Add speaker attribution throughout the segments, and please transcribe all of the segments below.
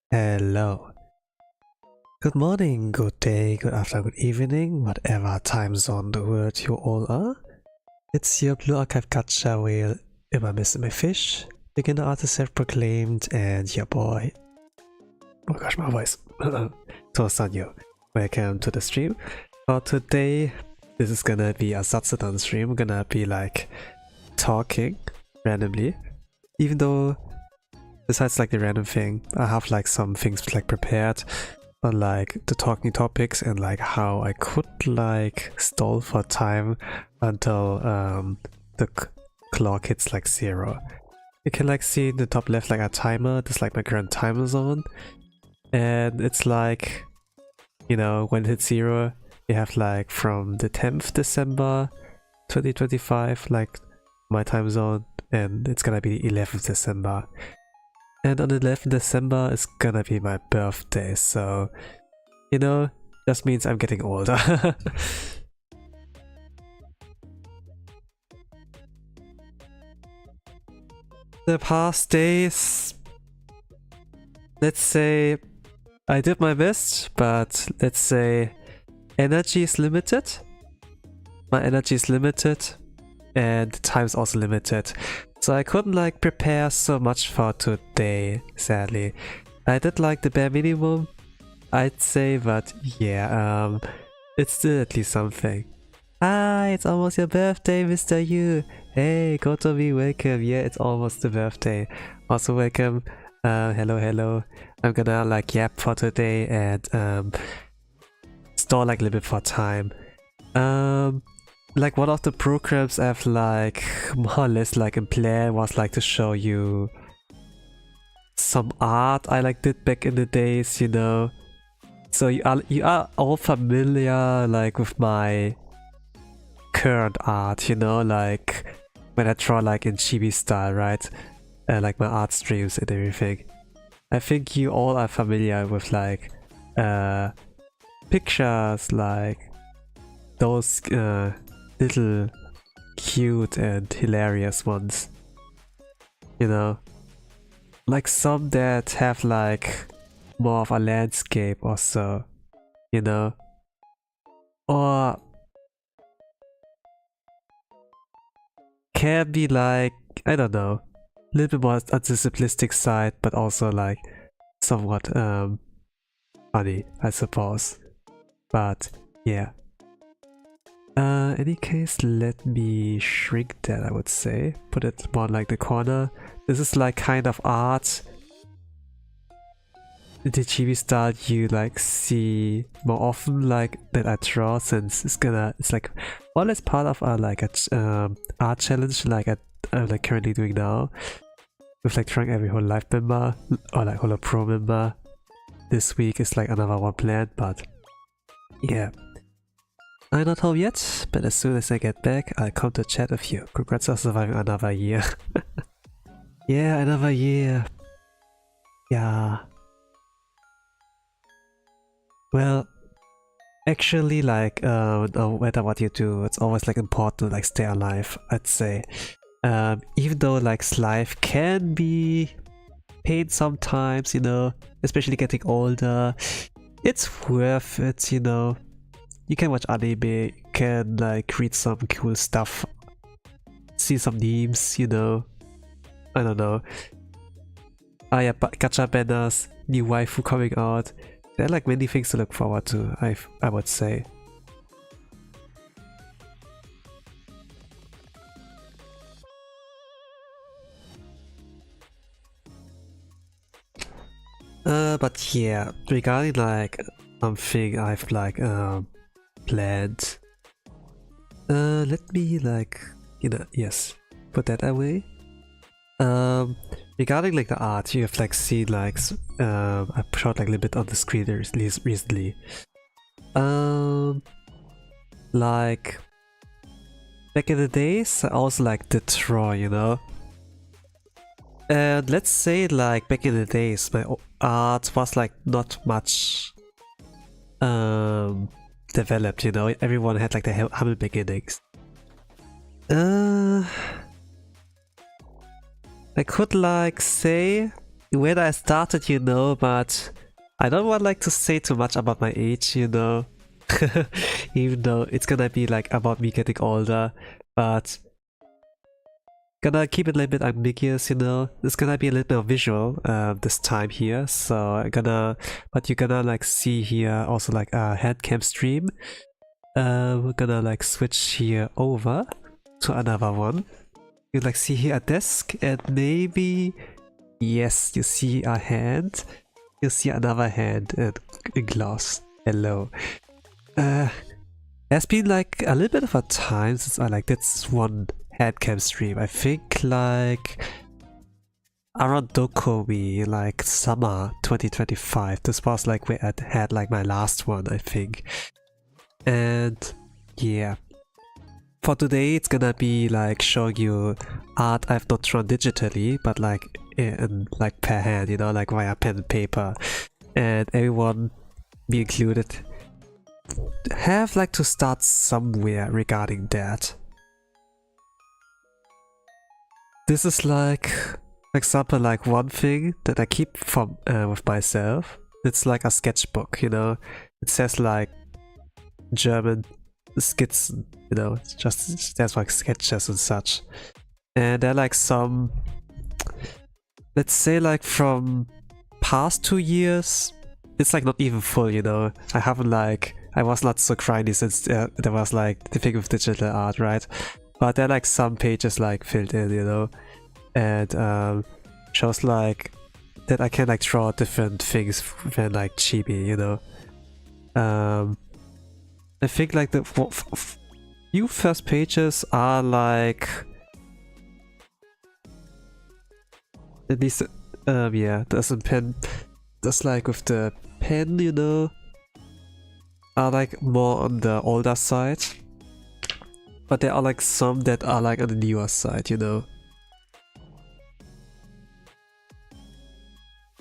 Speaker 1: Hello. Good morning, good day, good afternoon, good evening, whatever time zone the world you all are. It's your Blue Archive Gacha whale, Immer Missing My Fish, beginner artist self-proclaimed, and your boy. Oh gosh, my voice. Tosanyo. Welcome to the stream. For today, this is gonna be a Zatsudan stream. I'm gonna be like talking randomly. Even though, besides like the random thing, I have like some things like prepared on like the talking topics and like how I could like stall for time until the clock hits like 0. You can like see in the top left like a timer. This is like my current time zone, and it's like, you know, when it hits 0 you have like from the 10th December 2025 like my time zone, and it's gonna be 11th December. And on the 11th December is gonna be my birthday, so, you know, just means I'm getting older. The past days, let's say, I did my best, but let's say energy is limited. My energy is limited, and time is also limited. So I couldn't like prepare so much for today, sadly. I did like the bare minimum, I'd say, but yeah, it's still at least something. Hi, it's almost your birthday, Mr. Yu. Hey, Kotomi, welcome. Yeah, it's almost the birthday. Also welcome. Hello. I'm gonna like yap for today and store like a little bit for time. Like one of the programs I've like more or less like in plan was like to show you some art I like did back in the days, you know. So you are all familiar like with my current art, you know, like when I draw like in chibi style, right? Like my art streams and everything. I think you all are familiar with like pictures like those little cute and hilarious ones, you know, like some that have like more of a landscape or so, you know, or can be like, I don't know, a little bit more on the simplistic side, but also like somewhat funny, I suppose. But yeah. Any case, let me shrink that, I would say. Put it more like the corner. This is like kind of art. The chibi style you like see more often like that I draw, since it's like more or less part of like a art challenge like I'm like currently doing now. With like drawing every whole life member or like whole pro member. This week is like another one planned, but yeah. I'm not home yet, but as soon as I get back, I'll come to chat with you. Congrats on surviving another year. Yeah, another year. Yeah. Well, actually, like, no matter what you do, it's always like important to like stay alive, I'd say. Even though like life can be pain sometimes, you know, especially getting older, it's worth it, you know. You can watch anime, you can like read some cool stuff, see some memes, you know. I don't know. Ah yeah, gacha banners, new waifu coming out. There are like many things to look forward to, I would say. But yeah, regarding like something I've like planned. Let me like, you know, yes, put that away. Regarding like the art, you have like seen like I showed like a little bit on the screen recently. Like back in the days, I also like did draw, you know. And let's say like back in the days, my art was like not much developed, you know. Everyone had like the humble beginnings. I could like say when I started, you know, but I don't want like to say too much about my age, you know. Even though it's gonna be like about me getting older, but gonna keep it a little bit ambiguous, you know. It's gonna be a little bit of visual this time here, so but you're gonna like see here also like a hand cam stream. We're gonna like switch here over to another one. You like see here a desk and maybe, yes, you see a hand. You see another hand and a glass. Hello. There's been like a little bit of a time since I like did one headcam stream. I think like around Dokumi, like summer 2025. This was like where I had like my last one, I think. And yeah. For today it's gonna be like showing you art I've not drawn digitally, but like in like per hand, you know, like via pen and paper. And everyone, me included, have like to start somewhere regarding that. This is like, for example, like one thing that I keep from with myself. It's like a sketchbook, you know. It says like German skits, you know. It's just stands for like sketches and such. And they're like some, let's say like from past 2 years. It's like not even full, you know. I was not so grindy since there was like the thing with digital art, right? But there are like some pages like filled in, you know, and shows like that I can like draw different things than like chibi, you know. I think like the few first pages are like at least yeah, there's a pen. That's like with the pen, you know, are like more on the older side, but there are like some that are like on the newer side, you know.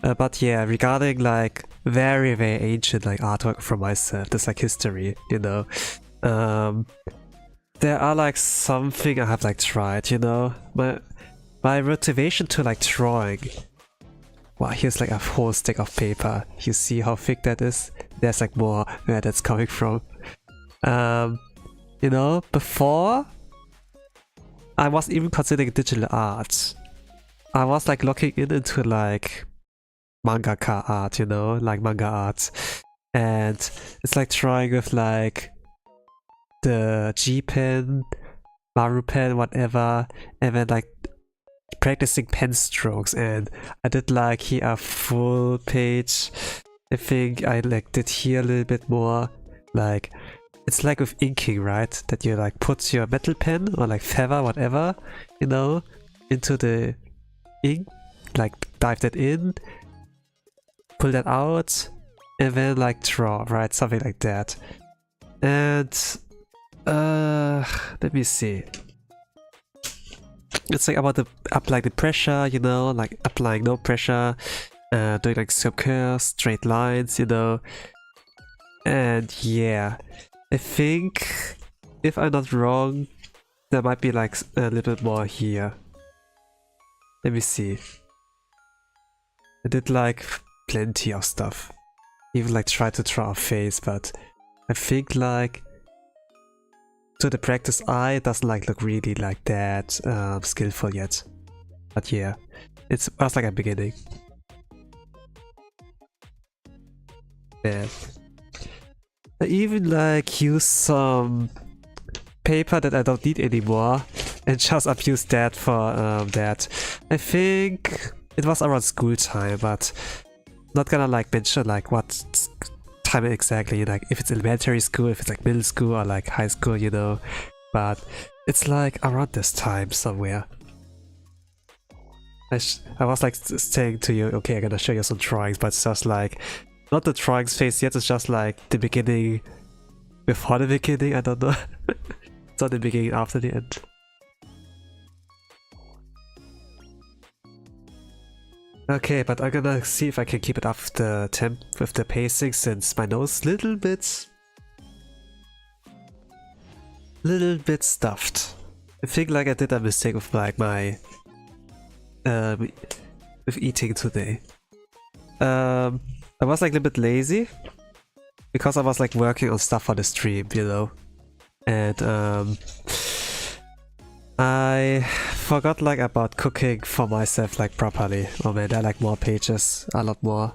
Speaker 1: But yeah, regarding like very ancient like artwork from myself, there's like history, you know. There are like something I have like tried, you know. My motivation to like drawing. Wow, here's like a whole stick of paper. You see how thick that is? There's like more where that's coming from. You know, before I wasn't even considering digital art. I was like looking into like mangaka art, you know, like manga art. And it's like drawing with like the G pen, Maru pen, whatever, and then like practicing pen strokes. And I did like here a full page. I think I like did here a little bit more. Like it's like with inking, right? That you like put your metal pen or like feather, whatever, you know, into the ink, like dive that in, pull that out, and then like draw, right? Something like that. And let me see. It's like about applying the pressure, you know, like applying no pressure, doing like curves, straight lines, you know. And yeah, I think if I'm not wrong, there might be like a little bit more here. Let me see. I did like plenty of stuff. Even like try to draw a face, but I think like to the practice eye, it doesn't like look really like that skillful yet. But yeah, it was like a beginning. Yeah. I even like use some paper that I don't need anymore and just abuse that for that. I think it was around school time, but not gonna like mention like what time exactly, like if it's elementary school, if it's like middle school or like high school, you know. But it's like around this time somewhere. I was like saying to you, okay, I'm gonna show you some drawings, but it's just like not the drawings phase yet, it's just like the beginning before the beginning, I don't know. It's not the beginning after the end. Okay, but I'm gonna see if I can keep it up with the pacing, since my nose little bit stuffed. I think like I did a mistake with like my with eating today. I was like a little bit lazy because I was like working on stuff for the stream, you know, and I forgot like about cooking for myself like properly. Oh man, there are like more pages, a lot more.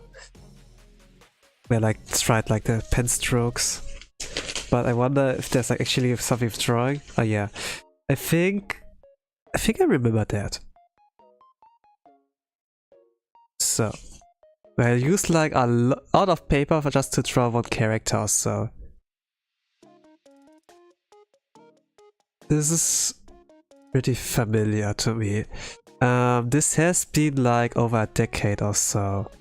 Speaker 1: Where I like tried like the pen strokes, but I wonder if there's like actually something with drawing. Oh yeah, I think I remember that. So I used like a lot of paper for just to draw one character or so. This is pretty familiar to me. This has been like over a decade or so.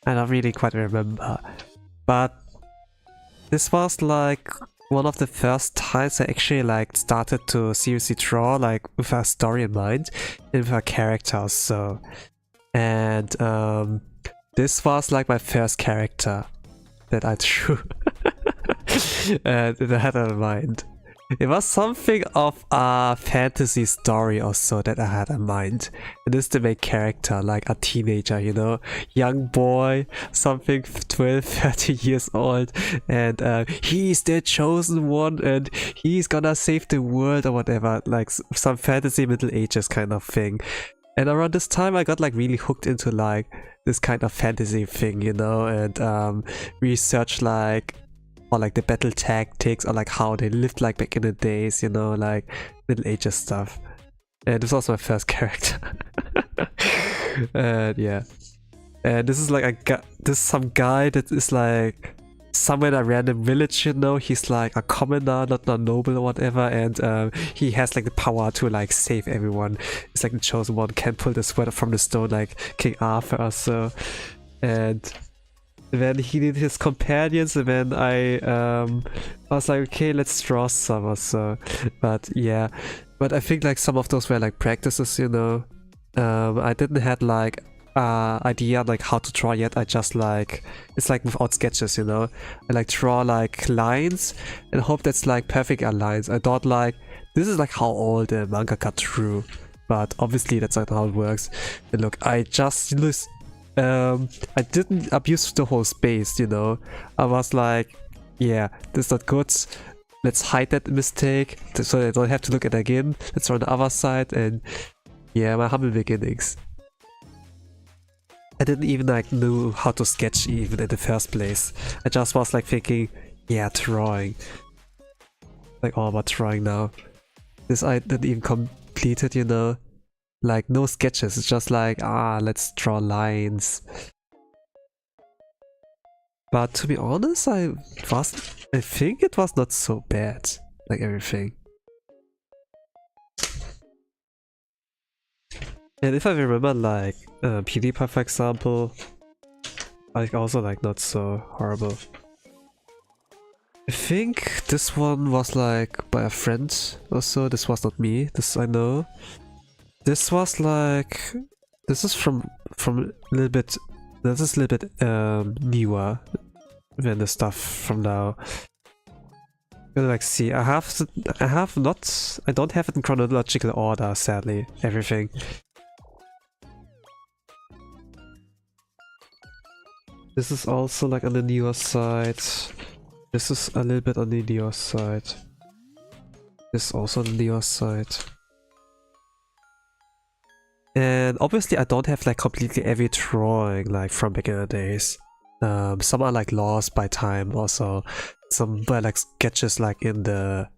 Speaker 1: I don't really quite remember. But this was like one of the first times I actually like started to seriously draw like with a story in mind and with a character, so. And this was like my first character that I drew and that I had in mind. It was something of a fantasy story or so that I had in mind. And this is the main character, like a teenager, you know, young boy, something 12, 13 years old, and he's the chosen one and he's gonna save the world or whatever, like some fantasy Middle Ages kind of thing. And around this time I got like really hooked into like this kind of fantasy thing, you know, and researched like or like the battle tactics or like how they lived like back in the days, you know, like Middle Ages stuff. And this was my first character. And yeah. And this is like this is some guy that is like somewhere in a random village, you know. He's like a commoner, not a noble or whatever, and he has like the power to like save everyone. It's like the chosen one, can pull the sword from the stone like King Arthur or so. And then he did his companions, and then I was like, okay, let's draw some or so. But yeah, but I think like some of those were like practices, you know. I didn't have like idea like how to draw yet. I just like, it's like without sketches, you know. I like draw like lines and hope that's like perfect lines. I thought like this is like how all the mangaka drew, but obviously that's not how it works. And look, I just used I didn't abuse the whole space, you know. I was like, yeah, this is not good. Let's hide that mistake so I don't have to look at it again. Let's draw on the other side, and yeah, my humble beginnings. I didn't even like know how to sketch even in the first place. I just was like thinking, yeah, drawing. Like all about drawing now. This I didn't even complete it, you know. Like no sketches, it's just like, let's draw lines. But to be honest, I think it was not so bad, like everything. And if I remember like PewDiePie for example, like also like not so horrible. I think this one was like by a friend or so, this was not me, this I know. This was like, this is from a little bit, this is a little bit newer than the stuff from now. Gonna like see, I don't have it in chronological order, sadly, everything. This is also like on the newer side. This is a little bit on the newer side. This is also on the newer side. And obviously I don't have like completely every drawing like from back in the days. Some are like lost by time also. Some were like sketches like in the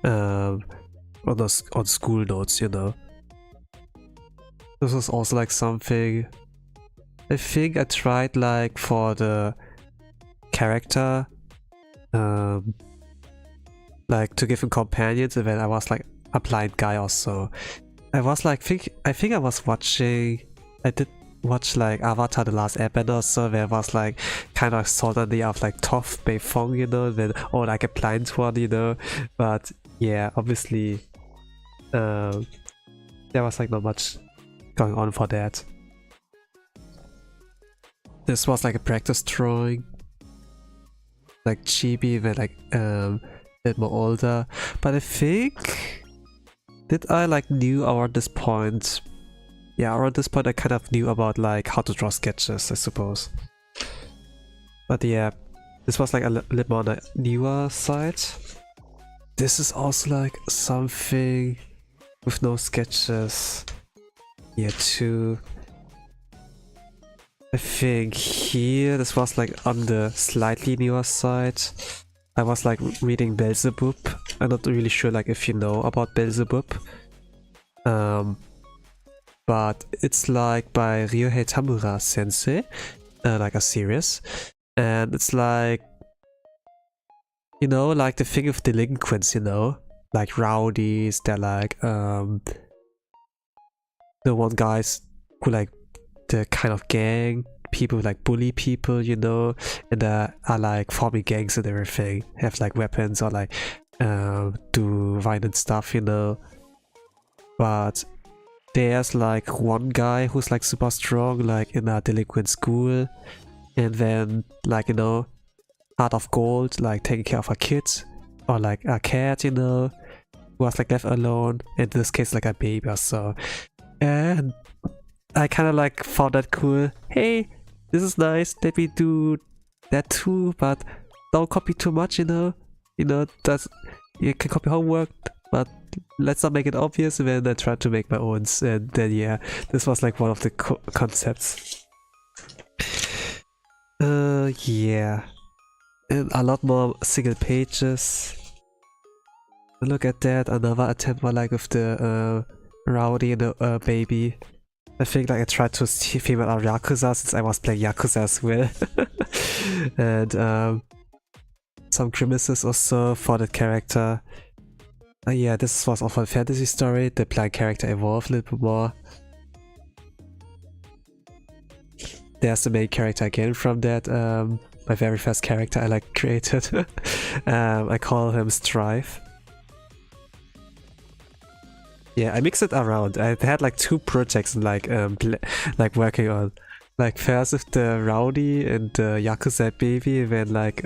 Speaker 1: on school notes, you know. This was also like something I think I tried like for the character like to give him companions, and then I was like a blind guy also. I was like, I think I was watching, I did watch like Avatar The Last Airbender or so, where I was like kind of suddenly of like Toph Beifong, you know, then or like a blind one, you know. But yeah, obviously there was like not much going on for that. This was like a practice drawing, like chibi, where like a bit more older. But I think, did I like knew around this point yeah, around this point I kind of knew about like how to draw sketches, I suppose. But yeah, this was like a little more on the newer side. This is also like something with no sketches here too. I think here this was like on the slightly newer side. I was like reading Beelzebub. I'm not really sure like if you know about Beelzebub. But it's like by Ryohei Tamura sensei, like a series. And it's like, you know, like the thing of delinquents, you know? Like rowdies, they're like, the one guys who like the kind of gang, people who like bully people, you know? And are like forming gangs and everything, have like weapons or like do violent stuff, you know? But there's like one guy who's like super strong, like in a delinquent school. And then, like, you know, heart of gold, like taking care of a kid or like a cat, you know, who was like left alone. In this case, like a baby or so. And I kind of like found that cool. Hey, this is nice. Let me do that too, but don't copy too much, you know. You know, that's you can copy homework, but let's not make it obvious. And then I tried to make my own. And then yeah, this was like one of the concepts. Yeah, and a lot more single pages. Look at that, another attempt more like with the Rowdy and the baby. I think like I tried to see female out Yakuza since I was playing Yakuza as well. And some grimaces also for that character. Yeah, this was also a fantasy story. The blind character evolved a little bit more. There's the main character again from that, my very first character I like created. I call him Strife. Yeah, I mixed it around. I had like two projects like working on. Like first with the Rowdy and the Yakuza baby, and then like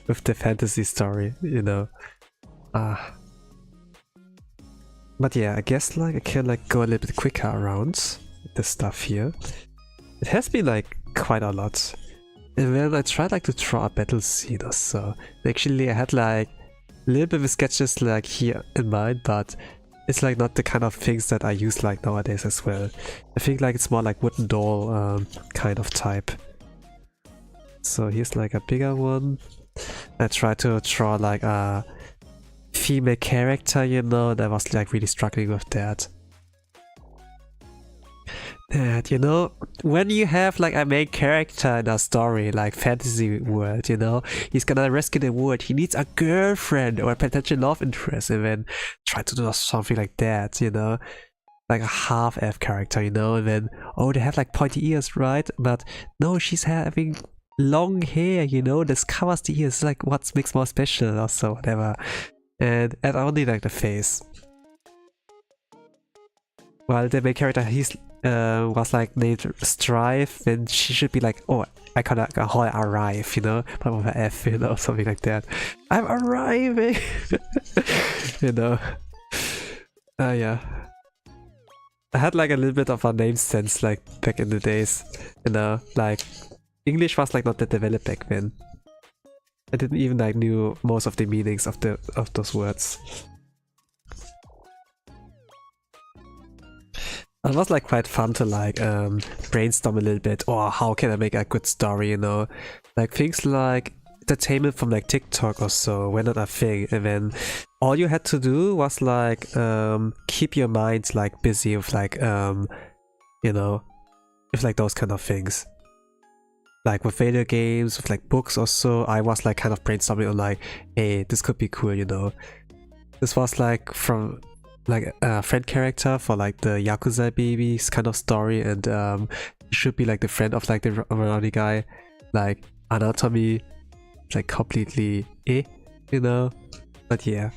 Speaker 1: with the fantasy story, you know. But yeah, I guess like I can like go a little bit quicker around this stuff here. It has been like quite a lot. And then I tried like to draw a battle scene or so. Actually I had like a little bit of sketches like here in mind, but it's like not the kind of things that I use like nowadays as well. I think like it's more like wooden doll kind of type. So here's like a bigger one. I tried to draw like a female character, you know, and I was like really struggling with that. And you know, when you have like a main character in a story, like fantasy world, you know, he's gonna rescue the world, he needs a girlfriend or a potential love interest, and then try to do something like that, you know, like a half-elf character, you know, and then, oh, they have like pointy ears, right? But no, she's having long hair, you know, this covers the ears, like what makes more special or so, whatever. And only like the face. While the main character, he's was like named Strive, then she should be like, oh, I kinda call it Arrive, you know, but with an F, you know, something like that. I'm arriving, you know. Yeah. I had like a little bit of a name sense like back in the days, you know, like English was like not that developed back then. I didn't even like knew most of the meanings of those words. It was like quite fun to like brainstorm a little bit, or how can I make a good story, you know? Like things like entertainment from like TikTok or so were not a thing, and then all you had to do was like keep your mind like busy with like you know, with like those kind of things. Like with video games, with like books or so, I was like kind of brainstorming on like, hey, this could be cool, you know? This was like from like a friend character for like the Yakuza babies kind of story, and he should be like the friend of like the Rowdy guy. Like anatomy, like completely you know? But yeah.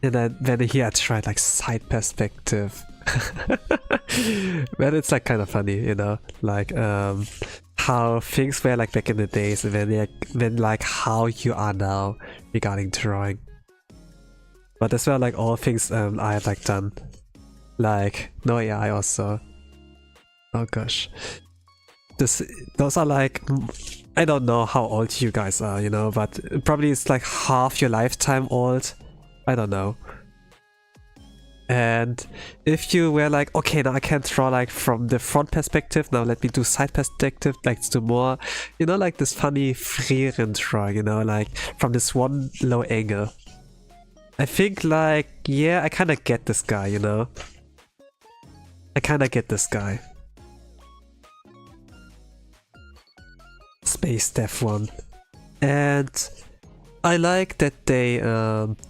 Speaker 1: And then here I tried like side perspective. But it's like kind of funny, you know, like how things were like back in the days, and then like how you are now regarding drawing. But that's were like all things I have like done. Like no AI also. Oh gosh. Those are like, I don't know how old you guys are, you know, but probably it's like half your lifetime old. I don't know. And if you were like, okay, now I can draw like from the front perspective, now let me do side perspective, like to more, you know, like this funny Frieren drawing, you know, like from this one low angle. I think like, yeah, I kind of get this guy, you know. I kind of get this guy. Space Death one. And I like that they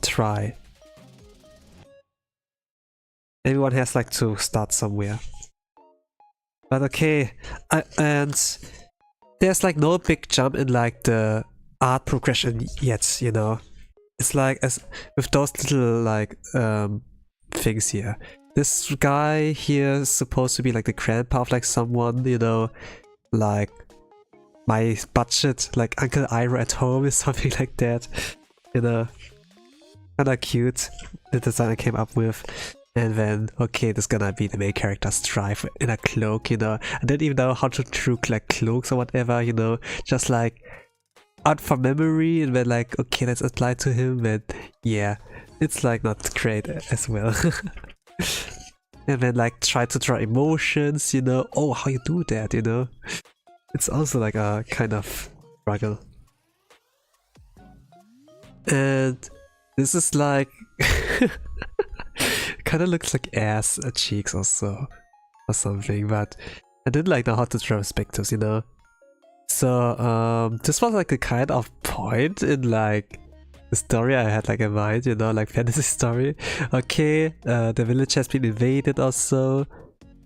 Speaker 1: try. Everyone has like to start somewhere. But okay, and there's like no big jump in like the art progression yet, you know. It's like as with those little like things here. This guy here is supposed to be like the grandpa of like someone, you know, like my budget, like Uncle Ira at home is something like that, you know. Kinda cute, the design I came up with. And then, okay, this is gonna be the main character's drive in a cloak, you know. I didn't even know how to draw like cloaks or whatever, you know. Just like out from memory, and then like, okay, let's apply to him, and yeah, it's like not great as well. And then like try to draw emotions, you know. Oh, how you do that, you know. It's also like a kind of struggle. And this is like kind of looks like ass cheeks also or something, but I didn't like know how to draw perspectives, you know. So this was like a kind of point in like the story I had like in mind, you know, like fantasy story. Okay, the village has been invaded also,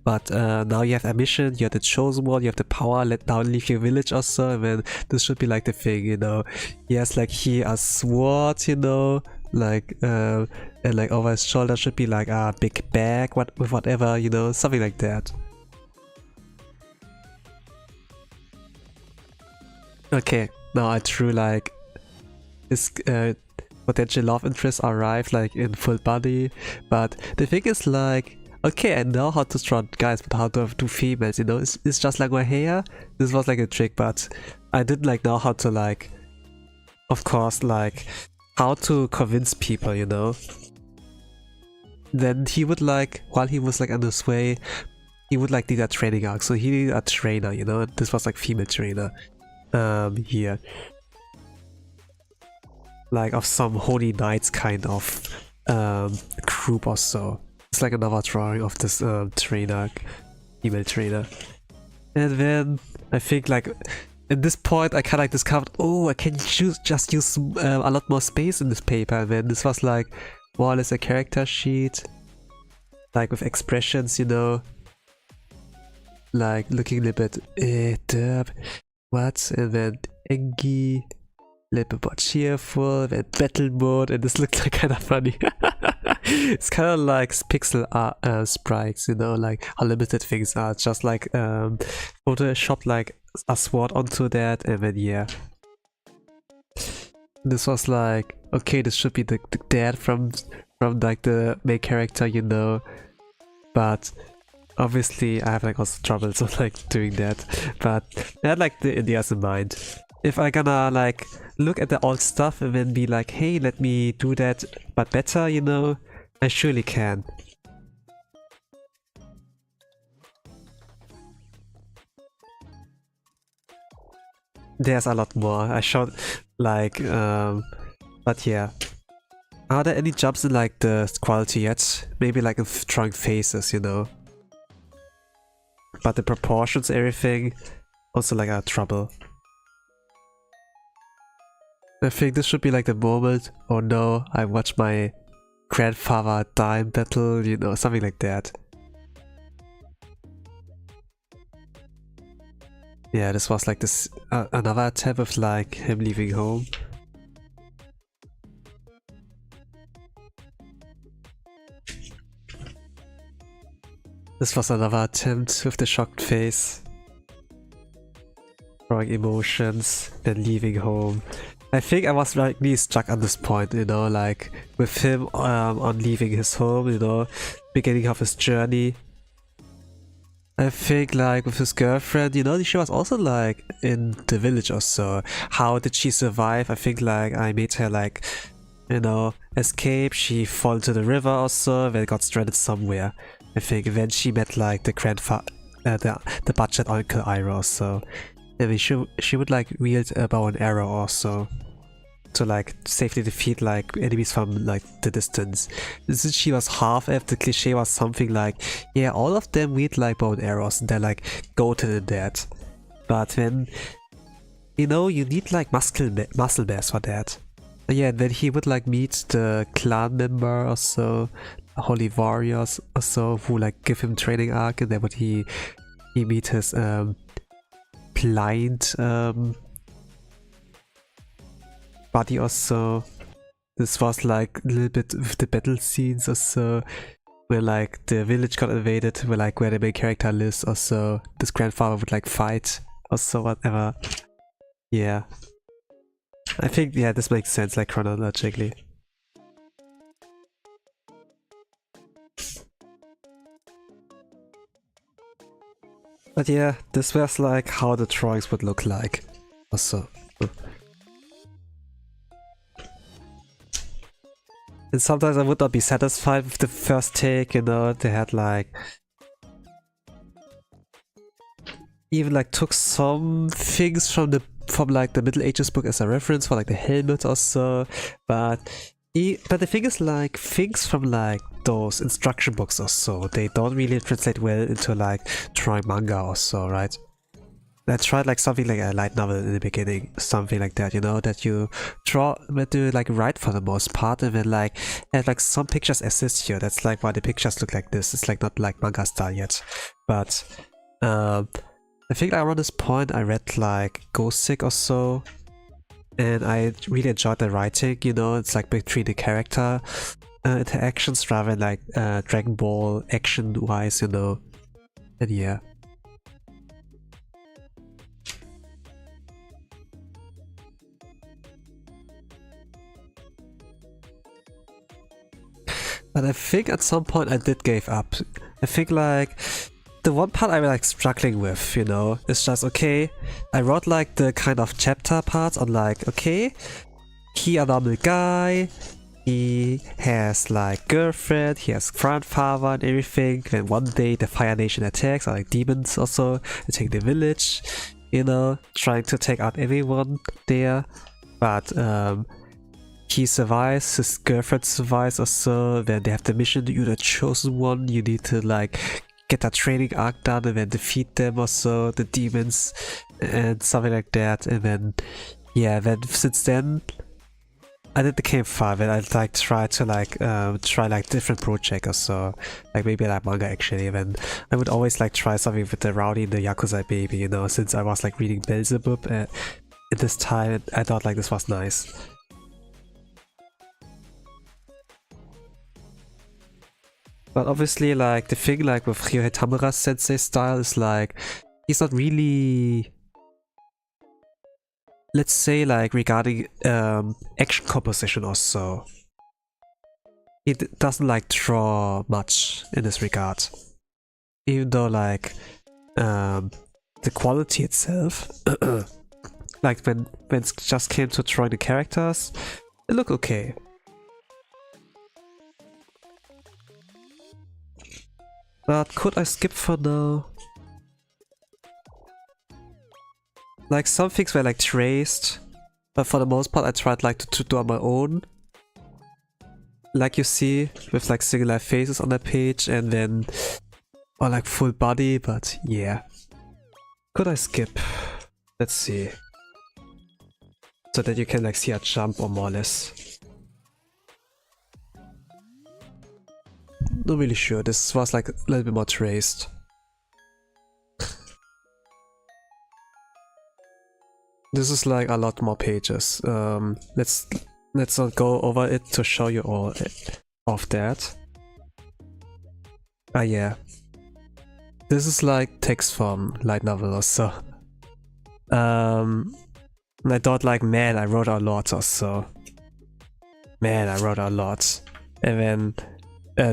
Speaker 1: but now you have a mission, you're the chosen one, you have the power, now leave your village also, and then this should be like the thing, you know. He has like a sword, you know, like and like over his shoulder should be like a big bag with whatever, you know, something like that. Okay, now I drew like his potential love interest arrive like in full body, but the thing is like, okay, I know how to draw guys, but how to do females, you know, it's just like my hair. This was like a trick, but I didn't like know how to like, of course, like how to convince people, you know. Then he would like, while he was like on his way, he would like need a training arc, so he needed a trainer, you know. This was like female trainer here, like of some holy knights kind of group or so. It's like another drawing of this trainer, female trainer. And then I think like at this point I kind of like discovered, oh, I can just use a lot more space in this paper. And then this was like more or less a character sheet, like with expressions, you know, like looking a little bit derp, what, and then Engi, a little bit more cheerful, then battle mode, and this looked like kind of funny. It's kind of like pixel art sprites, you know, like how limited things are. Just like Photoshop like a sword onto that, and then yeah. This was like, okay, this should be the dad from like the main character, you know, but obviously I have like also troubles on like doing that, but I had like the ideas in mind. If I gonna like look at the old stuff and then be like, hey, let me do that but better, you know, I surely can. There's a lot more. I showed like but yeah. Are there any jumps in like the quality yet? Maybe like in drawing faces, you know. But the proportions, everything, also like a trouble. I think this should be like the moment, oh no, I watched my grandfather die in battle, you know, something like that. Yeah, this was like this another attempt of like him leaving home. This was another attempt with the shocked face. Drawing emotions, then leaving home. I think I was like really stuck at this point, you know, like with him on leaving his home, you know, beginning of his journey. I think like with his girlfriend, you know, she was also like in the village or so. How did she survive? I think like I made her like, you know, escape. She fall into the river or so, then got stranded somewhere. I think then she met like the grandfather, the budget uncle Ira or so. I mean, she would like wield a bow and arrow also to like safely defeat like enemies from like the distance. Since she was half-elf, the cliche was something like, yeah, all of them wield like bow and arrows and they're like goated in that. But then, you know, you need like muscle mass for that. And yeah, then he would like meet the clan member or so, holy warriors or so, who like give him training arc, and then would he meet his blind buddy or so. This was like a little bit with the battle scenes or so, where like the village got invaded, where the main character lives or so. This grandfather would like fight or so, whatever. Yeah. I think, yeah, this makes sense like chronologically. But yeah, this was like how the drawings would look like also. And sometimes I would not be satisfied with the first take, you know, they had like even like took some things from like the Middle Ages book as a reference for like the helmet or so, but the thing is like things from like those instruction books or so, they don't really translate well into like drawing manga or so, right? I tried like something like a light novel in the beginning, something like that, you know, that you draw, but you like write for the most part, and then like have like some pictures assist you. That's like why the pictures look like this. It's like not like manga style yet, but I think around this point I read like Ghost Sick or so, and I really enjoyed the writing, you know, it's like between the character interactions rather than like Dragon Ball action wise, you know, and yeah. But I think at some point I did give up. I think like the one part I'm like struggling with, you know, is just okay, I wrote like the kind of chapter parts on like, okay, he a normal guy, he has like girlfriend, he has grandfather and everything, then one day the Fire Nation attacks, or like demons also, they take the village, you know, trying to take out everyone there, but he survives, his girlfriend survives also, then they have the mission, you're the chosen one, you need to like get that training arc done and then defeat them also, the demons and something like that, and then yeah, then since then I did the campfire, then I'd like try to like try like different projects or so, like maybe like manga actually, then I would always like try something with the Rowdy and the Yakuza baby, you know, since I was like reading Beelzebub at this time, I thought like this was nice. But obviously, like, the thing, like, with Ryohei Tamura's sensei style is, like, he's not really, let's say, like, regarding action composition or so. He doesn't, like, draw much in this regard. Even though, like, the quality itself, like, when it just came to drawing the characters, it looked okay. But could I skip for now? Like some things were like traced, but for the most part I tried like to do on my own. Like you see, with like singular faces on the page and then or like full body, but yeah. Could I skip? Let's see. So that you can like see a jump or more or less. Not really sure, this was like a little bit more traced. This is like a lot more pages. Let's not go over it to show you all of that. Ah yeah. This is like text from light novel or so. And I thought like, man, I wrote a lot or so. Man, I wrote a lot. And then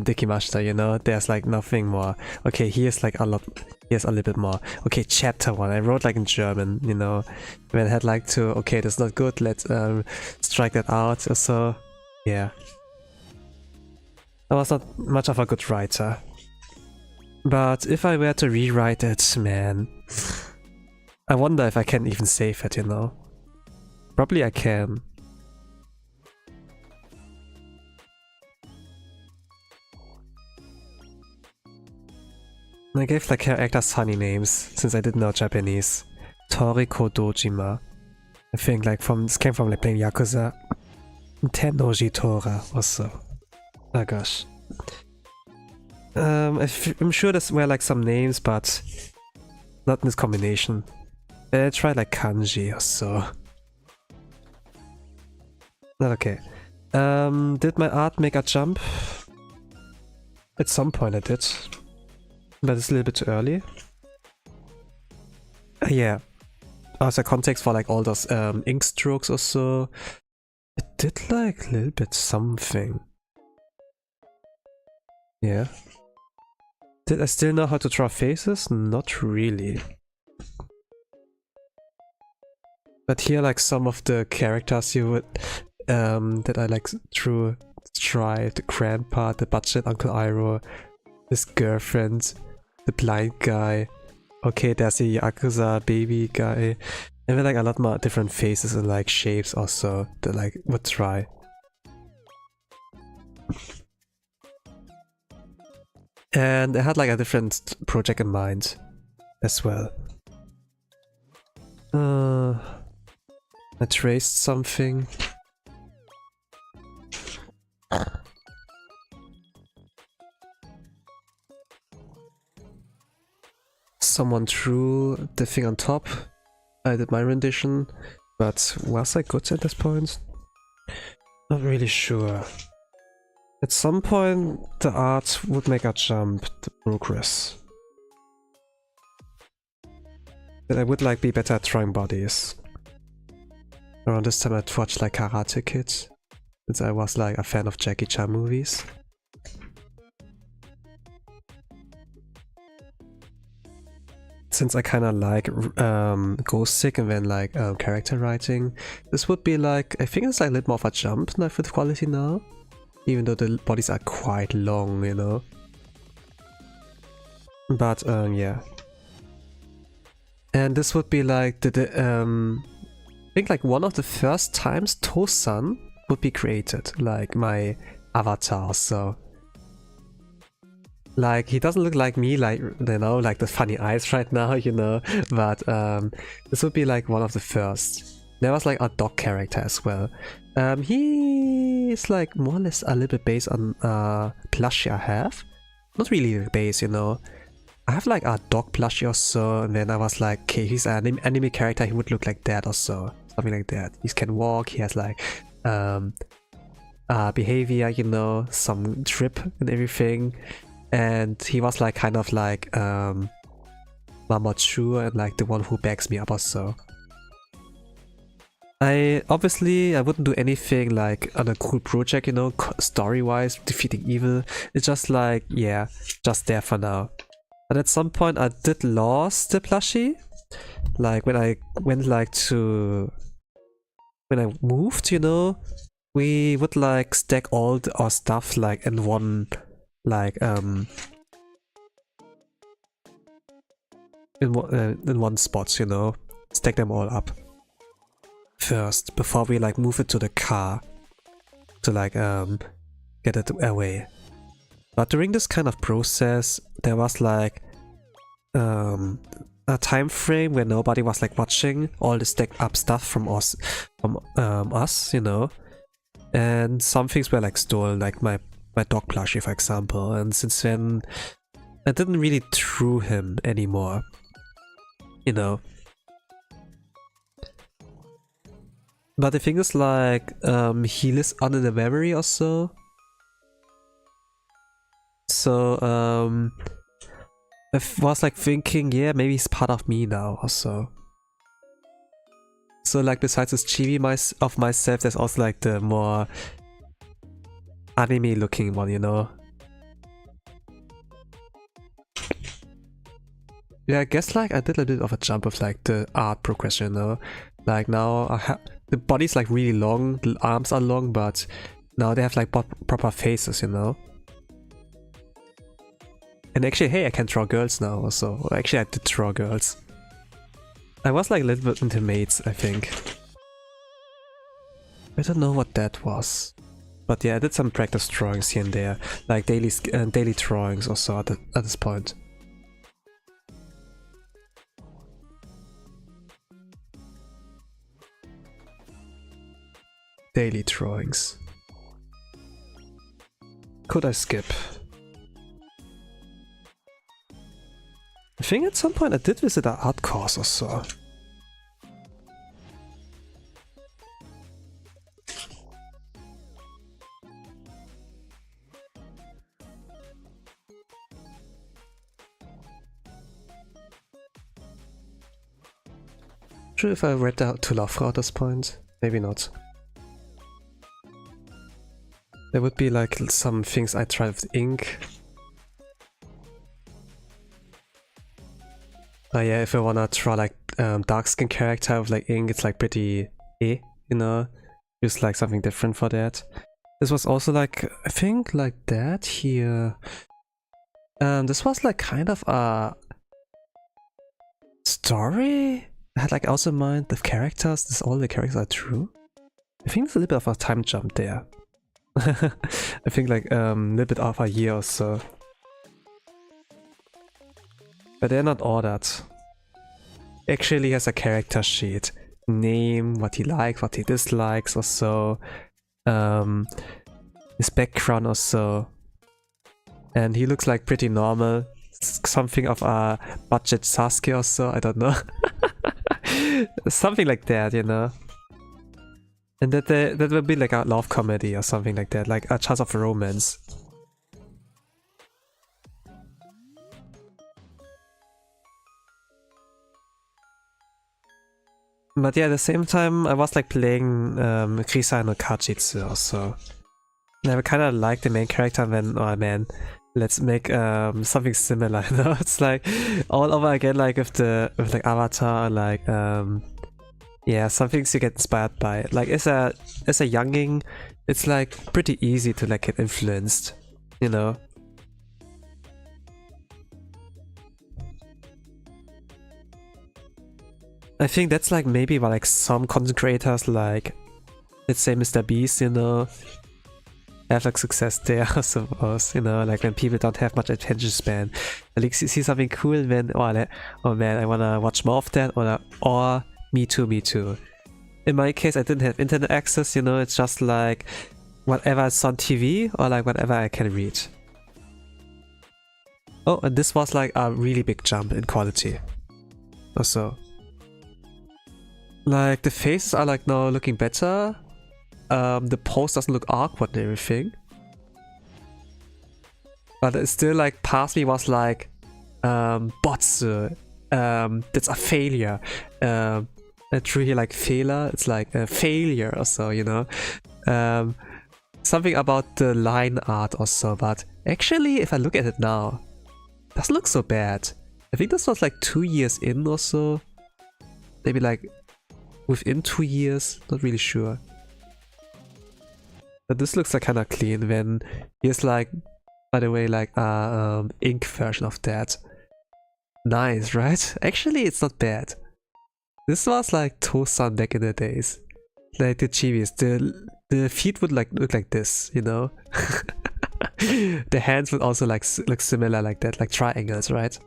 Speaker 1: Dikimashita, you know, there's like nothing more. Okay, here's like a lot, here's a little bit more. Okay, chapter 1, I wrote like in German, you know. Then I had like to, okay, that's not good, let's strike that out or so. Yeah. I was not much of a good writer. But if I were to rewrite it, man, I wonder if I can even save it, you know. Probably I can. I gave like characters funny names, since I didn't know Japanese. Toriko Dojima. I think like this came from like playing Yakuza. Tennoji Tora also. Oh gosh. I'm sure there were like some names, but not in this combination. I tried like kanji or so. Okay. Did my art make a jump? At some point I did. But it's a little bit too early. Yeah. As a context for like all those ink strokes or so. It did like a little bit something. Yeah. Did I still know how to draw faces? Not really. But here like some of the characters you would that I like drew, Strive, the grandpa, the budget Uncle Iroh, his girlfriend, the blind guy. Okay, there's the Yakuza baby guy. And then like a lot more different faces and like shapes also that like would try. And I had like a different project in mind as well. I traced something. Someone drew the thing on top. I did my rendition, but was I good at this point? Not really sure. At some point the art would make a jump, the progress. But I would like be better at drawing bodies. Around this time I'd watched like Karate Kid, since I was like a fan of Jackie Chan movies. Since I kinda like ghost sick and then like character writing, this would be like, I think it's like a little more of a jump now for the quality now. Even though the bodies are quite long, you know. But yeah. And this would be like I think like one of the first times Tosan would be created, like my avatar, so. Like, he doesn't look like me, like, you know, like the funny eyes right now, you know, but this would be like one of the first. There was like a dog character as well. He is like more or less a little bit based on plushie I have. Not really based, you know. I have like a dog plushie or so, and then I was like, okay, he's an anime character, he would look like that or so. Something like that. He can walk, he has like behavior, you know, some drip and everything. And he was like kind of like more mature and like the one who backs me up or so. Obviously I wouldn't do anything like on a cool project, you know, story-wise, defeating evil. It's just like, yeah, just there for now. But at some point I did lose the plushie. Like when I went like to... When I moved, you know, we would like stack all our stuff like in one... Like in one spot, you know, stack them all up first before we like move it to the car to like get it away. But during this kind of process, there was like a time frame where nobody was like watching all the stacked up stuff from us, you know, and some things were like stolen, like my dog plushie, for example, and since then I didn't really draw him anymore, you know. But the thing is like, he lives on in the memory or so. So, I was like thinking, yeah, maybe he's part of me now or so. also like besides this chibi of myself, there's also like the more anime looking one, you know? Yeah, I guess like I did a bit of a jump of like the art progression, you know? Like now I have the body's like really long, the arms are long, but now they have like proper faces, you know? And actually, hey, I can draw girls now also. Well, actually, I did draw girls. I was like a little bit into maids, I think. I don't know what that was. But yeah, I did some practice drawings here and there. Like daily drawings also at this point. Daily drawings. Could I skip? I think at some point I did visit an art course or so. Sure if I read out to Lafra at this point. Maybe not. There would be like some things I tried with ink. Yeah, if I wanna draw like dark skin character with like ink, it's like pretty you know? Use like something different for that. This was also like, I think like that here. This was like kind of a story? I had like also in mind the characters, all the characters I drew. I think it's a little bit of a time jump there. I think like a little bit of a year or so. But they're not ordered. Actually has a character sheet. Name, what he likes, what he dislikes or so. His background or so. And he looks like pretty normal. Something of a budget Sasuke or so, I don't know. Something like that, you know. And that would be like a love comedy or something like that, like a chance of romance. But yeah, at the same time, I was like playing Krisa no Kajitsu also. And I kind of like the main character when, oh man, let's make something similar, you know? It's like all over again, like with like Avatar, like yeah, some things you get inspired by. Like as a younging, it's like pretty easy to like get influenced, you know? I think that's like maybe why like some content creators like, let's say Mr. Beast, you know, have like success there, I suppose, you know, like when people don't have much attention span. Like you see something cool and then, oh man, I wanna watch more of that, or me too. In my case, I didn't have internet access, you know, it's just like whatever is on TV or like whatever I can read. Oh, and this was like a really big jump in quality. Also. Like the faces are like now looking better. The pose doesn't look awkward and everything. But it's still like past me was like bots, that's a failure. It's really like failure, it's like a failure or so, you know. Something about the line art or so, but actually if I look at it now, it doesn't look so bad. I think this was like 2 years in or so. Maybe like within 2 years, not really sure. But this looks like kinda clean when here's like, by the way, like a ink version of that. Nice, right? Actually, it's not bad. This was like Tosan back in the days. Like the chibis, the feet would like look like this, you know? The hands would also like look similar like that, like triangles, right?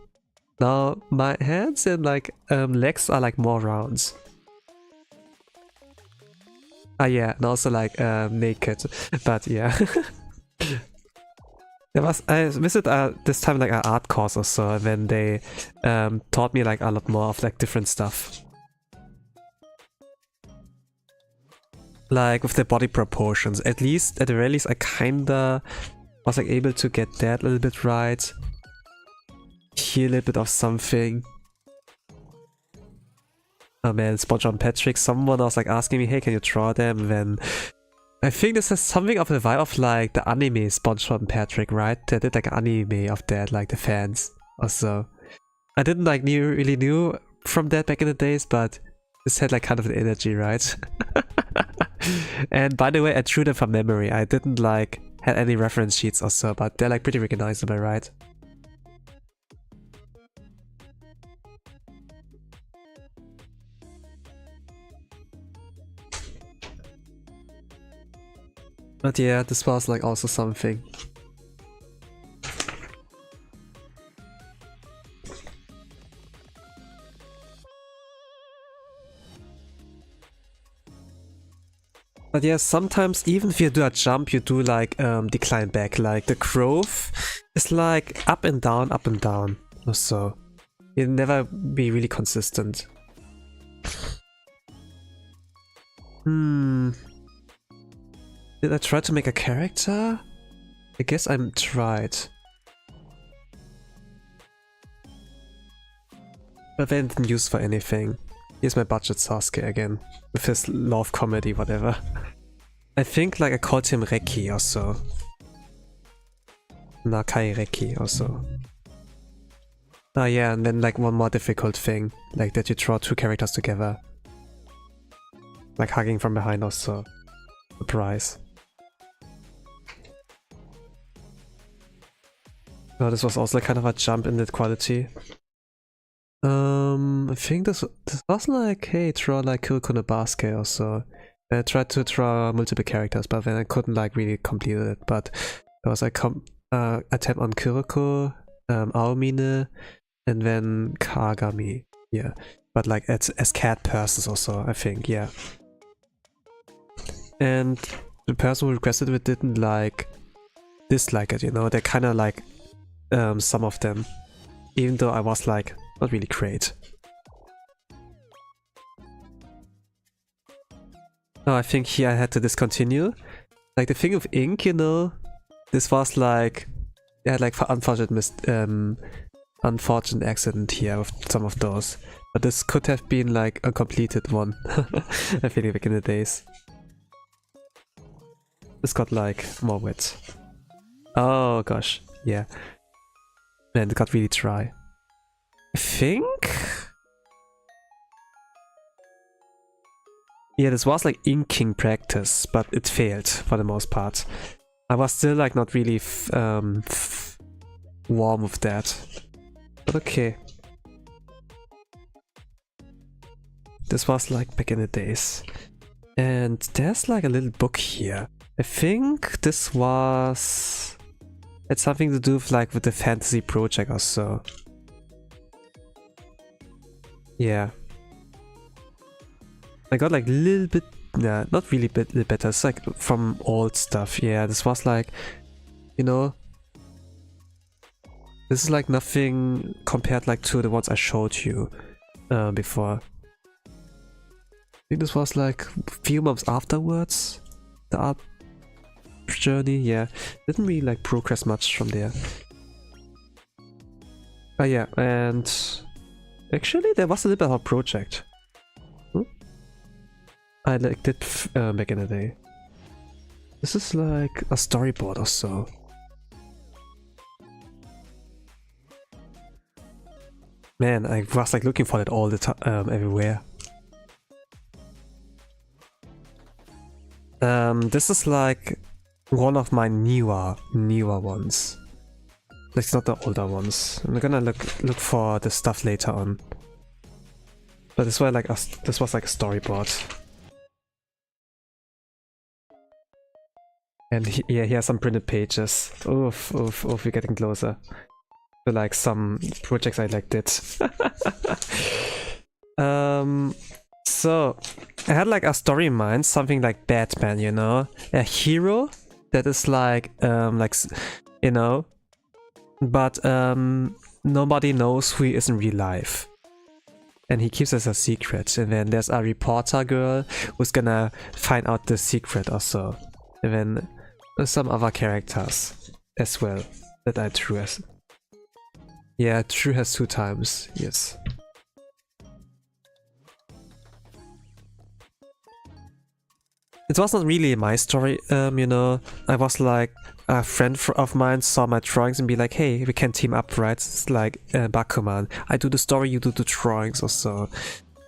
Speaker 1: Now my hands and like legs are like more rounds. Ah yeah, and also like naked, but yeah. I visited this time like an art course or so, when they taught me like a lot more of like different stuff. Like with the body proportions, at least at the very least I kinda was like able to get that a little bit right. Here a little bit of something. Oh man, SpongeBob and Patrick, someone was like asking me, hey, can you draw them? And then I think this has something of the vibe of like the anime SpongeBob and Patrick, right? They did like an anime of that, like the fans also. I didn't like really knew from that back in the days, but this had like kind of the energy, right? And by the way, I drew them from memory. I didn't like had any reference sheets or so, but they're like pretty recognizable, right? But yeah, this was like also something. But yeah, sometimes even if you do a jump, you do like decline back. Like the growth is like up and down or so. You'll never be really consistent. Did I try to make a character? I guess I tried. But then didn't use for anything. Here's my budget Sasuke again. With his love comedy, whatever. I think like I called him Reki or so. Nakai Reki or so. Oh yeah, and then like one more difficult thing. Like that you draw two characters together. Like hugging from behind also. Surprise. Oh, this was also kind of a jump in the quality. I think this was like, hey, draw like Kuroko no Basket or so. I tried to draw multiple characters, but then I couldn't like really complete it. But there was like attempt on Kuroko, Aomine, and then Kagami. Yeah, but like as cat persons also, I think. Yeah. And the person who requested it didn't like dislike it, you know. They kind of like some of them, even though I was like not really great. Oh, I think here I had to discontinue. Like the thing with ink, you know, this was like, yeah, like for unfortunate accident here with some of those. But this could have been like a completed one. I think back in the days. This got like more wet. Oh gosh, yeah. Man, it got really dry. I think... Yeah, this was like inking practice, but it failed for the most part. I was still like not really warm with that. But okay. This was like back in the days. And there's like a little book here. I think this was... It's something to do with like with the fantasy project or so. Yeah. I got like a little bit, nah, not really little better, it's like from old stuff. Yeah, this was like, you know, this is like nothing compared like to the ones I showed you before. I think this was like a few months afterwards, the art journey. Yeah, didn't really like progress much from there. Oh yeah, and actually there was a little bit of a project. I liked it back in the day. This is like a storyboard or so. Man, I was like looking for it all the time, everywhere. This is like one of my newer ones. It's not the older ones. I'm gonna look for the stuff later on. But this was like a storyboard. And yeah, here are some printed pages. Oof, oof, oof, we're getting closer to like some projects I like did. So I had like a story in mind, something like Batman, you know, a hero that is like you know, but nobody knows who he is in real life. And he keeps it as a secret. And then there's a reporter girl who's gonna find out the secret also. And then some other characters as well that I drew as. Yeah, drew has 2 times, yes. it was not really my story, you know. I was like, a friend of mine saw my drawings and be like, hey, we can team up, right? It's like Bakuman. I do the story, you do the drawings or so.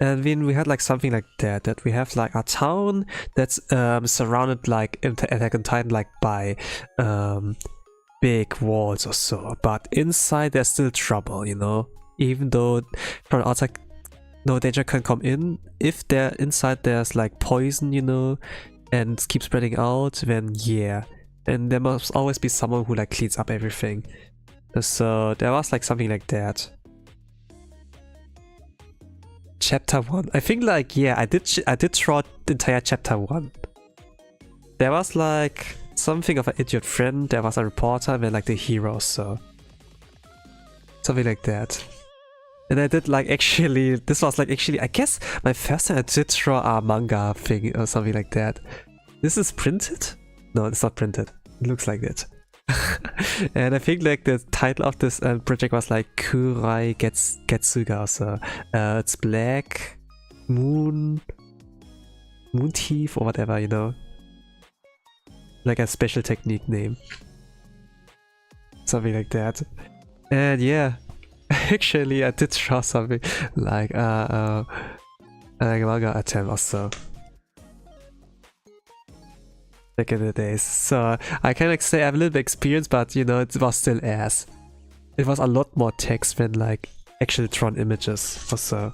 Speaker 1: And then we had like something like that we have like a town that's surrounded like in Attack on Titan like by big walls or so. But inside there's still trouble, you know? Even though from outside no danger can come in, if they're inside there's like poison, you know, and keep spreading out, then yeah. And there must always be someone who like cleans up everything. So there was like something like that. Chapter 1. I think like, yeah, I did draw the entire chapter 1. There was like something of an idiot friend, there was a reporter, and then like the hero, so something like that. And I did like actually, this was like actually, I guess my first time I did draw a manga thing or something like that. This is printed? No, it's not printed. It looks like it. And I think like the title of this project was like Kurai Getsuga, so it's Black Moon Thief or whatever, you know, like a special technique name, something like that. And yeah, actually I did draw something like a manga attempt also back in the days. So I can like say I have a little bit experience, but you know, it was still ass. It was a lot more text than like actual drawn images or so.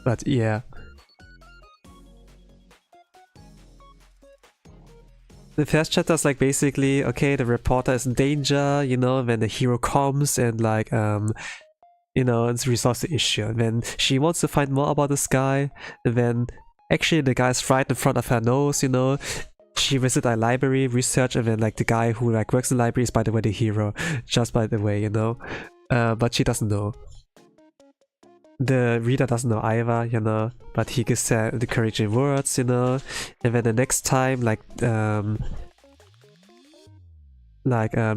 Speaker 1: But yeah. The first chapter is like basically, okay, the reporter is in danger, you know, when the hero comes and like you know, and resolves the issue. And then she wants to find more about this guy, and then actually the guy's right in front of her nose, you know. She visited a library, research, and then like the guy who like works in the library is by the way the hero, just by the way, you know. But she doesn't know. The reader doesn't know either, you know. But he gives her encouraging words, you know. And then the next time,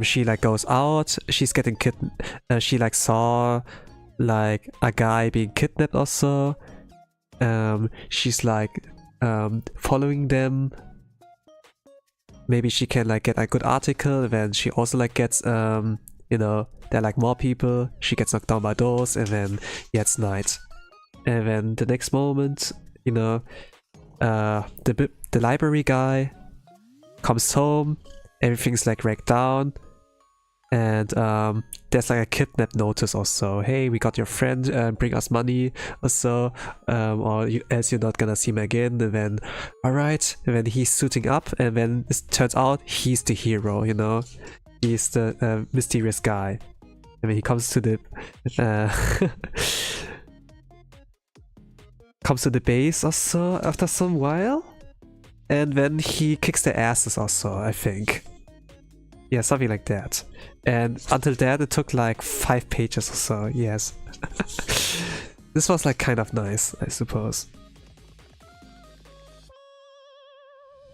Speaker 1: she like goes out, she's getting kidnapped. She like saw like a guy being kidnapped also. She's like following them. Maybe she can like get a good article, then she also like gets you know, there are like more people, she gets knocked down by those, and then yeah, it's night. And then the next moment, you know, the library guy comes home, everything's like wrecked down, and there's like a kidnap notice also. Hey, we got your friend, bring us money or so, or else you're not gonna see him again. And then alright, and then he's suiting up, and then it turns out he's the hero, you know, he's the mysterious guy. And then he comes to the comes to the base also after some while, and then he kicks their asses also, I think. Yeah, something like that. And until that, it took like 5 pages or so, yes. This was like kind of nice, I suppose.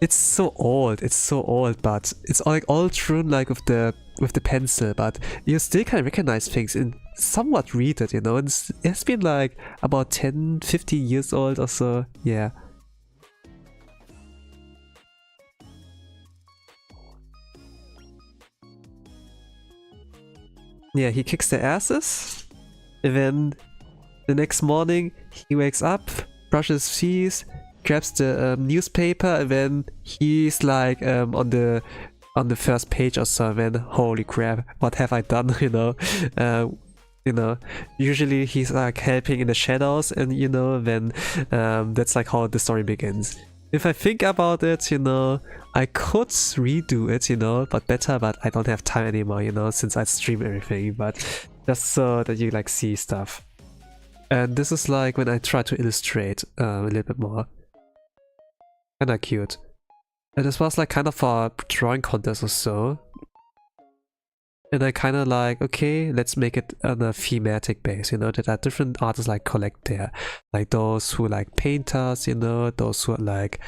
Speaker 1: It's so old, but it's like all drawn like with the pencil, but you still can recognize things and somewhat read it, you know. It's been like about 10-15 years old or so, yeah. Yeah, he kicks their asses, and then the next morning he wakes up, brushes his teeth, grabs the newspaper, and then he's like on the first page or so. And then holy crap, what have I done? You know, usually he's like helping in the shadows, and you know, then that's like how the story begins. If I think about it, you know, I could redo it, you know, but I don't have time anymore, you know, since I stream everything, but just so that you like see stuff. And this is like when I try to illustrate a little bit more. Kinda cute. And this was like kind of a drawing contest or so. And I kind of like, okay, let's make it on a thematic base, you know, that are different artists like collect there. Like those who like painters, you know, those who are like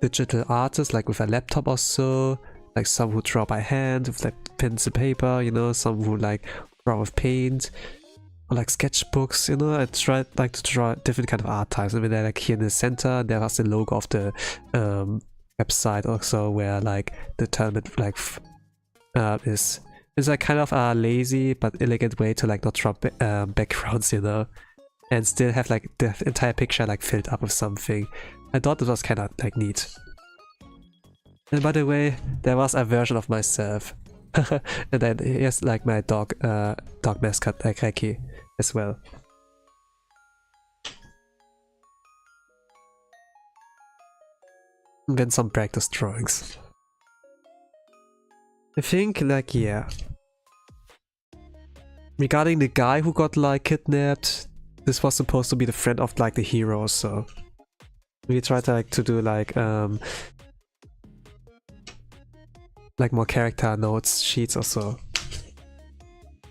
Speaker 1: digital artists, like with a laptop or so, like some who draw by hand with like pens and paper, you know, some who like draw with paint. or like sketchbooks, you know. I tried like to draw different kind of art types. I mean, they're like here in the center, there was the logo of the website also, where like the term like is like kind of a lazy but elegant way to like not draw backgrounds, you know, and still have like the entire picture like filled up with something. I thought this was kind of like neat. And by the way, there was a version of myself. And then here's like my dog mascot, like Reki, as well. And then some practice drawings. I think, like, yeah. Regarding the guy who got like kidnapped, this was supposed to be the friend of like the hero, so we tried like to do like more character notes, sheets or so.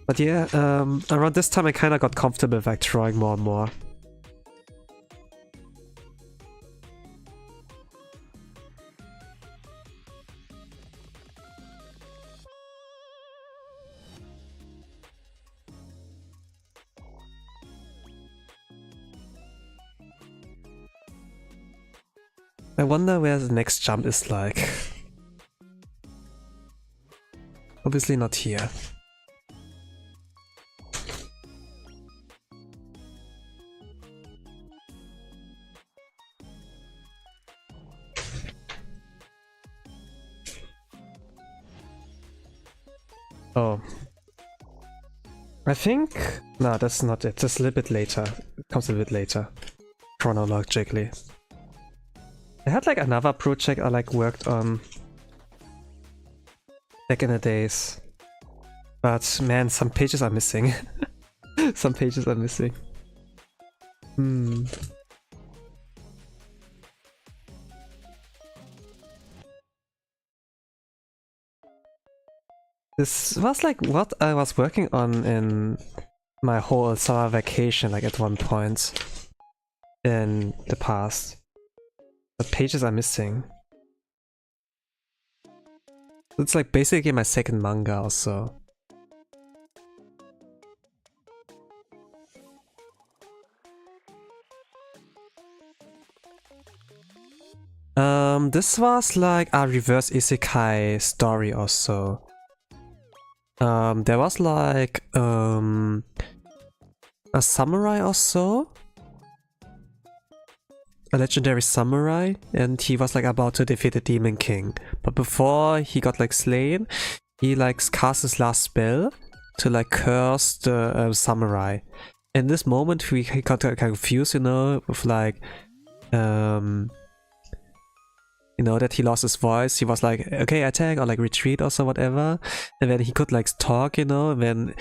Speaker 1: But yeah, around this time I kinda got comfortable with like drawing more and more. I wonder where the next jump is like. Obviously not here. Oh. I think... No, that's not it. Just a little bit later. It comes a little bit later. Chronologically. I had like another project I like worked on back in the days. But man, some pages are missing. Some pages are missing. This was like what I was working on in my whole summer vacation, like at one point in the past. But pages are missing. It's like basically my second manga or so. This was like a reverse isekai story or so. There was like a samurai or so. A legendary samurai, and he was like about to defeat the demon king. But before he got like slain, he like cast his last spell to like curse the samurai. In this moment he got confused, you know, with like you know, that he lost his voice. He was like, okay, attack or like retreat or so whatever. And then he could like talk, you know, and then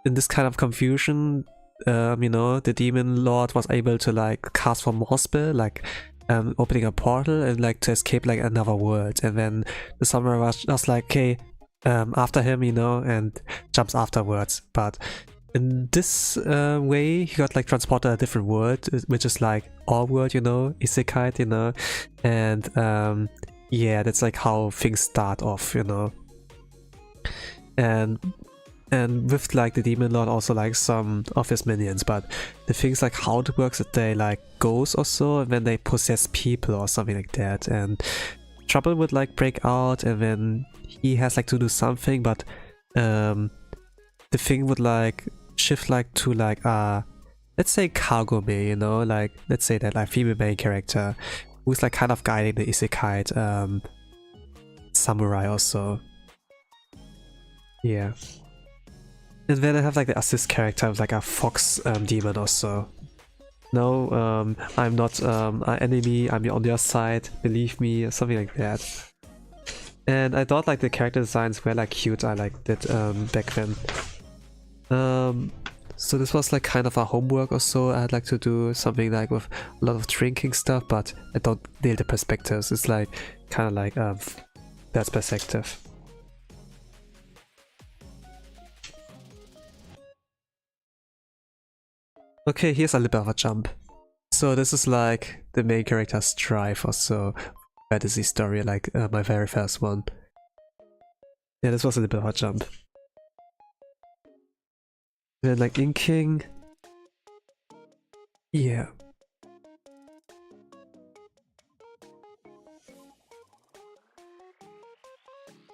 Speaker 1: in this kind of confusion, you know, the demon lord was able to like cast for more spell, like opening a portal and like to escape like another world. And then the samurai was just like, okay, after him, you know, and jumps afterwards. But in this way, he got like transported to a different world, which is like our world, you know, isekai, you know. And yeah, that's like how things start off, you know. And with like the demon lord also like some of his minions, but the things like how it works that they like ghosts or so, and then they possess people or something like that, and trouble would like break out, and then he has like to do something, but the thing would like shift like to like let's say Kagome, you know, like let's say that like female main character who's like kind of guiding the isekai samurai also. Yeah. And then I have like the assist character of like a fox demon or so. No, I'm not an enemy, I'm on your side, believe me, or something like that. And I thought like the character designs were like cute, I liked it back then. So this was like kind of a homework or so. I'd like to do something like with a lot of drinking stuff, but I don't nail the perspectives. It's like kind of like that perspective. Okay, here's a little bit of a jump. So this is like the main character's drive or so, fantasy story, like my very first one. Yeah, this was a little bit of a jump. Then like inking. Yeah.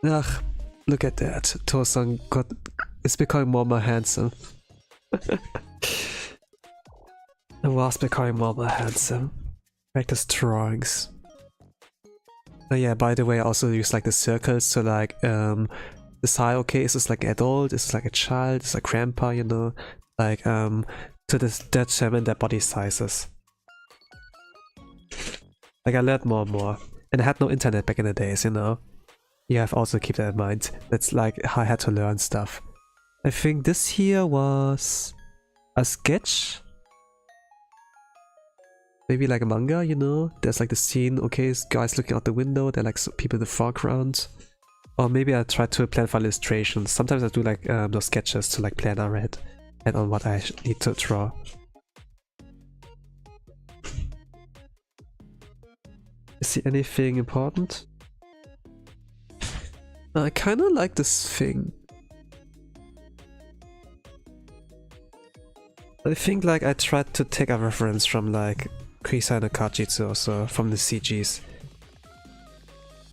Speaker 1: Ugh, look at that. Tosan is becoming more and more handsome. It was becoming more and more handsome. Like the drawings. Oh yeah, by the way, I also use like the circles, so like decide, okay, is this like adult, is this like a child, is this like grandpa, you know? Like to determine their body sizes. Like I learned more and more. And I had no internet back in the days, you know? You have also keep that in mind. That's like how I had to learn stuff. I think this here was a sketch. Maybe like a manga, you know? There's like the scene, okay, guys looking out the window, there are like people in the foreground. Or maybe I try to plan for illustrations. Sometimes I do like those sketches to like plan ahead and on what I need to draw. Is there anything important? I kinda like this thing. I think like I tried to take a reference from like Kuisai no Kajitsu also, from the CGs.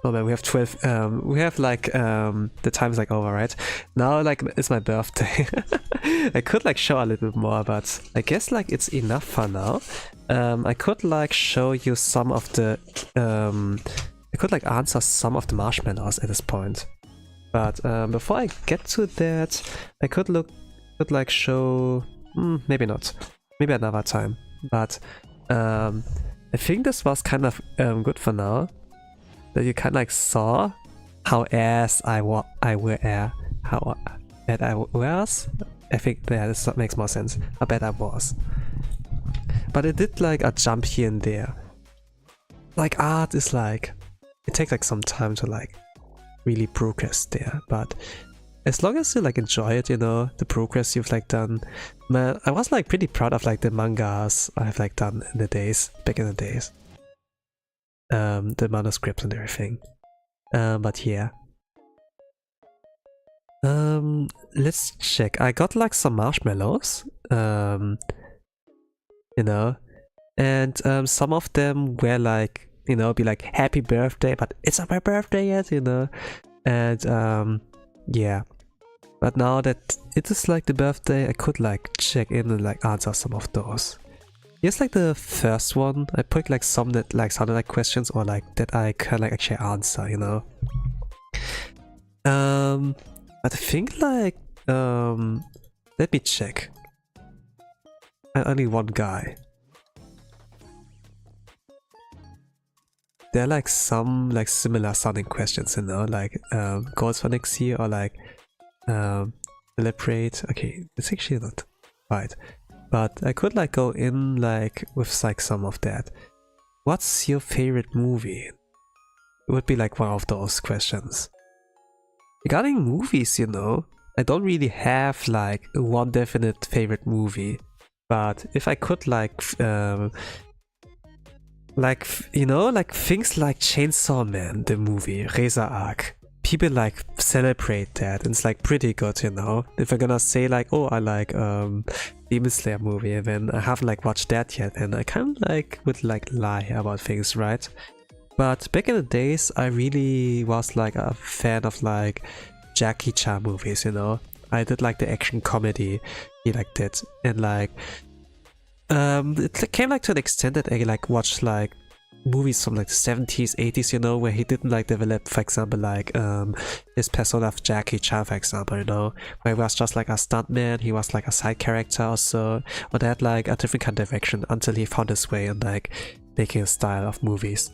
Speaker 1: Oh man, we have 12, we have like, the time's like over, right? Now like, it's my birthday. I could like show a little bit more, but I guess like it's enough for now. I could like show you some of the, I could like answer some of the marshmallows at this point. But before I get to that, I could like show, maybe not, maybe another time. But I think this was kind of good for now. That you kind of like saw how ass I was. How bad I was. I think yeah, this makes more sense. How bad I was. But it did like a jump here and there. Like art is like, it takes like some time to like really progress there. But as long as you like enjoy it, you know, the progress you've like done. Man, I was like pretty proud of like the mangas I've like done in the days, back in the days. The manuscripts and everything. But yeah. Let's check. I got like some marshmallows. You know. And some of them were like, you know, be like happy birthday, but it's not my birthday yet, you know. And yeah. But now that it is like the birthday, I could like check in and like answer some of those. Here's like the first one. I put like some that like sounded like questions or like that I can like actually answer, you know. But I think like let me check. Only one guy. There are like some like similar sounding questions, you know, like goals for next year or like celebrate. Okay, it's actually not right. But I could like go in like with like some of that. What's your favorite movie? It would be like one of those questions. Regarding movies, you know, I don't really have like one definite favorite movie. But if I could like you know, like things like Chainsaw Man, the movie, Razor Arc. People like celebrate that and it's like pretty good, you know. If I'm gonna say like, oh, I like Demon Slayer movie, then I haven't like watched that yet and I kind of like would like lie about things, right? But back in the days I really was like a fan of like Jackie Chan movies, you know. I did like the action comedy he like did, and like it came like to an extent that I like watched like movies from like the 70s, 80s, you know, where he didn't like develop, for example, like his persona of Jackie Chan, for example, you know, where he was just like a stuntman, he was like a side character also, or they had like a different kind of action until he found his way in like making a style of movies.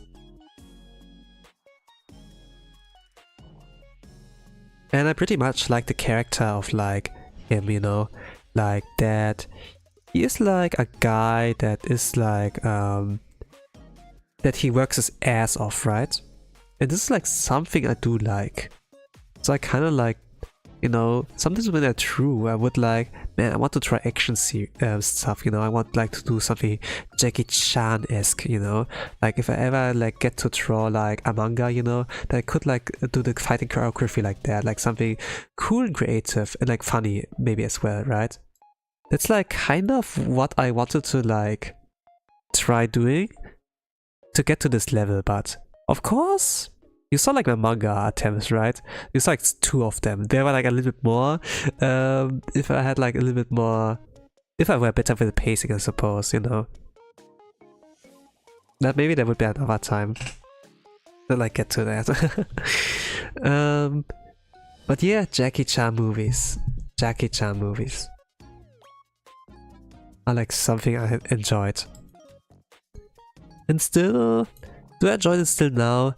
Speaker 1: And I pretty much like the character of like him, you know, like that he is like a guy that is like that he works his ass off, right? And this is like something I do like. So I kind of like, you know, sometimes when I drew, I would like, man, I want to try action stuff, you know, I want like to do something Jackie Chan-esque, you know, like if I ever like get to draw like a manga, you know, that I could like do the fighting choreography like that, like something cool and creative and like funny maybe as well, right? That's like kind of what I wanted to like try doing to get to this level, but of course you saw like my manga attempts, right? You saw like 2 of them. They were like a little bit more. If I had like a little bit more, if I were better with the pacing, I suppose, you know. That maybe there would be another time to like get to that. But yeah, Jackie Chan movies. Jackie Chan movies are like something I enjoyed. And still, do I enjoy it still now?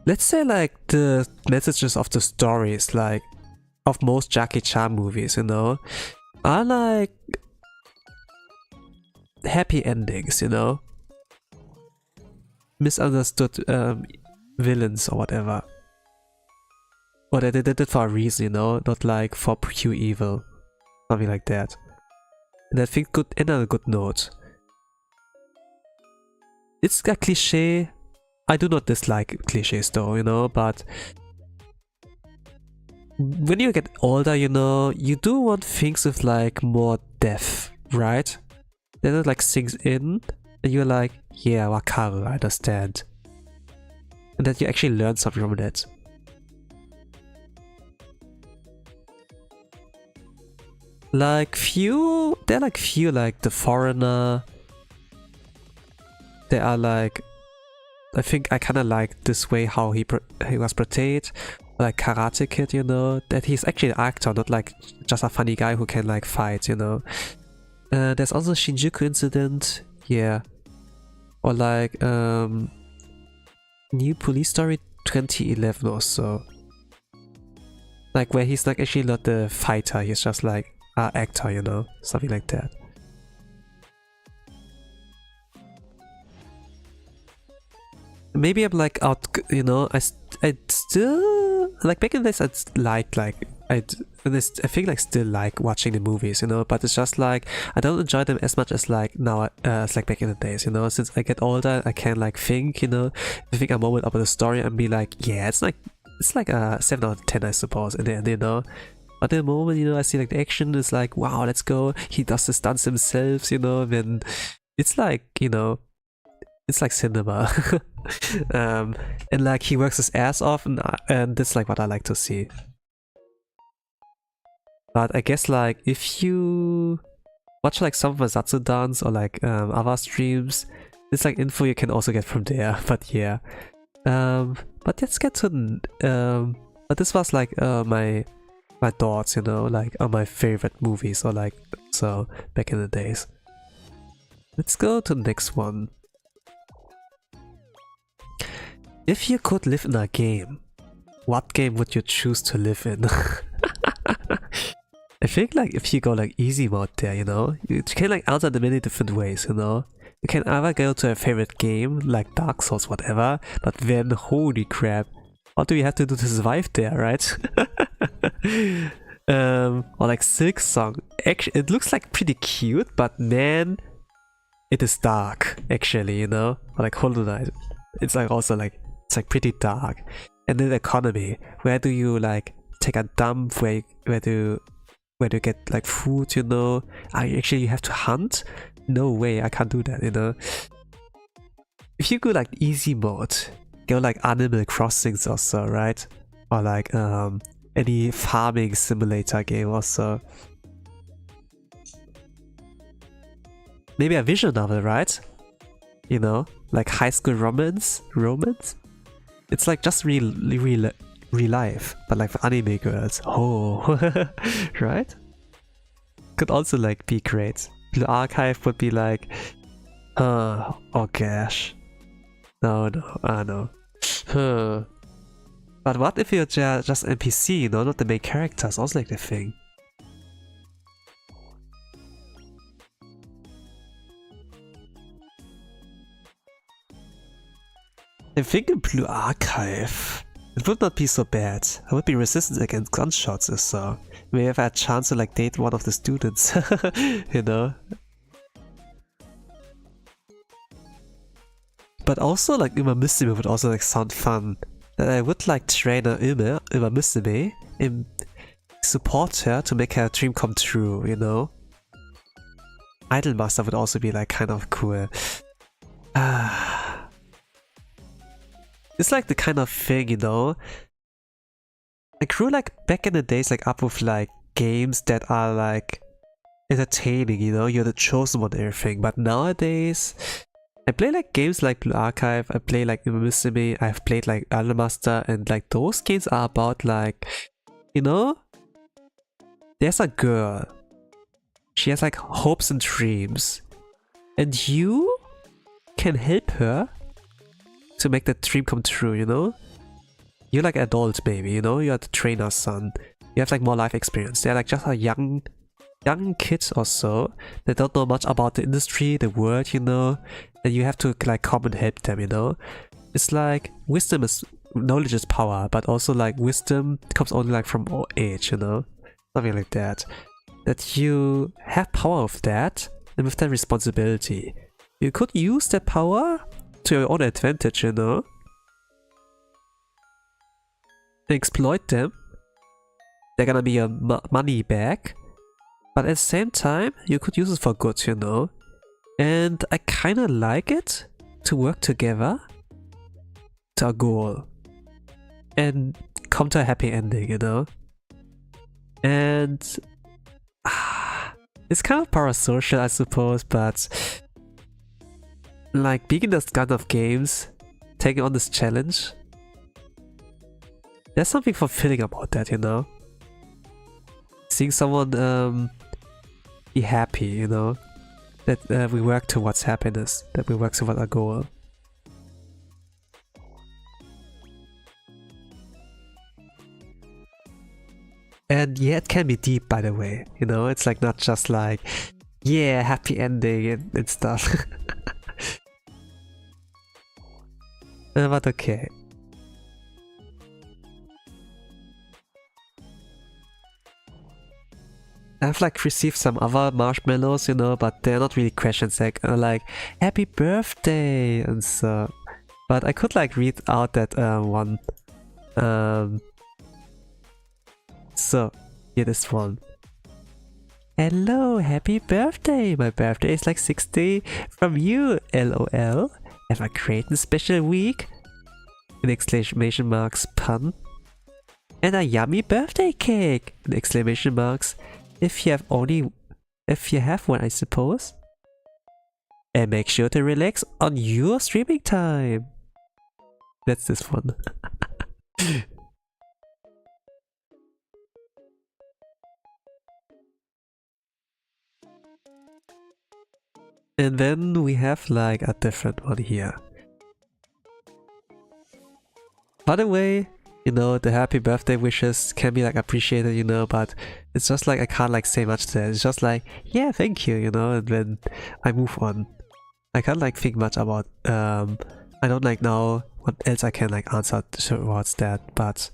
Speaker 1: Let's say like the messages of the stories, like of most Jackie Chan movies, you know, are like happy endings, you know, misunderstood villains or whatever, or that they did it for a reason, you know, not like for pure evil, something like that. And I think good, another good note. It's a cliche. I do not dislike cliches though, you know, but when you get older, you know, you do want things with like more depth, right? Then it like sinks in and you're like, yeah, wakaru, I understand. And that you actually learn something from it. Like few, there are like few like The Foreigner. There are like, I think I kind of like this way how he was portrayed, like Karate Kid, you know, that he's actually an actor, not like just a funny guy who can like fight, you know. There's also Shinjuku Incident, yeah, or like New Police Story 2011 or so, like where he's like actually not the fighter, he's just like an actor, you know, something like that. Maybe I'm like out, you know, I still, like back in the days I think like still like watching the movies, you know, but it's just like, I don't enjoy them as much as like now, as like back in the days, you know, since I get older, I can like think, you know, I think a moment about the story and be like, yeah, it's like a 7 out of 10, I suppose, in the end, you know. But at the moment, you know, I see like the action is like, wow, let's go, he does the stunts himself, you know, then it's like, you know, it's like cinema. And like he works his ass off, and that's like what I like to see. But I guess like if you watch like some of my Zatsudans or like other streams, it's like info you can also get from there. But yeah, but let's get to but this was like my thoughts, you know, like on my favorite movies or like so back in the days. Let's go to the next one. If you could live in a game, what game would you choose to live in? I think like if you go like easy mode there, you know, you can like answer in many different ways, you know. You can either go to a favorite game like Dark Souls, whatever, but then holy crap, what do you have to do to survive there, right? Or like Silk Song. Actually, it looks like pretty cute, but man, it is dark actually, you know. Or like Hollow Knight. It's like also like, it's like pretty dark. And then economy, where do you like take a dump, where do you get like food, you know? Actually you have to hunt? No way, I can't do that, you know. If you go like easy mode, go like Animal Crossings or so, right? Or like any farming simulator game or so. Maybe a visual novel, right? You know, like High School Romance? It's like just real life, but like for anime girls. Oh, right? Could also like be great. Blue Archive would be like, oh gosh. No, no. But what if you're just NPC, you know, not the main characters, also like the thing. I'm thinking Blue Archive. It would not be so bad. I would be resistant against gunshots or so. Maybe if I had a chance to like date one of the students, you know. But also like Uma Musume would also like sound fun. That I would like train Uma Musume and support her to make her dream come true, you know. Idol Master would also be like kind of cool. It's like the kind of thing, you know. I grew like back in the days like up with like games that are like entertaining, you know, you're the chosen one and everything. But nowadays I play like games like Blue Archive, I play like Immunisime, I've played like Idol Master, and like those games are about like, you know, there's a girl. She has like hopes and dreams. And you can help her to make that dream come true, you know? You're like an adult maybe, you know? You're the trainer's son. You have like more life experience. They're like just a young kids or so that don't know much about the industry, the world, you know? And you have to like come and help them, you know? It's like knowledge is power, but also like wisdom comes only like from old age, you know? Something like that. That you have power of that, and with that responsibility. You could use that power to your own advantage, you know? Exploit them. They're gonna be your money back. But at the same time, you could use it for good, you know? And I kinda like it to work together to a goal. And come to a happy ending, you know? And it's kind of parasocial, I suppose, but like being in this kind of games, taking on this challenge, there's something fulfilling about that, you know? Seeing someone be happy, you know? That we work towards happiness, that we work towards our goal. And yeah, it can be deep, by the way, you know? It's like not just like, yeah, happy ending and stuff. But okay. I've like received some other marshmallows, you know, but they're not really questions, like happy birthday and so. But I could like read out that one. So, here this one. Hello, happy birthday! My birthday is like 60 from you, LOL. Have a great and special week! In exclamation marks, pun. And a yummy birthday cake! In exclamation marks. If you have one, I suppose. And make sure to relax on your streaming time. That's this one. And then we have like a different one here. By the way, you know, the happy birthday wishes can be like appreciated, you know, but it's just like I can't like say much to it. It's just like, yeah, thank you, you know, and then I move on. I can't like think much about, I don't like know what else I can like answer towards that, but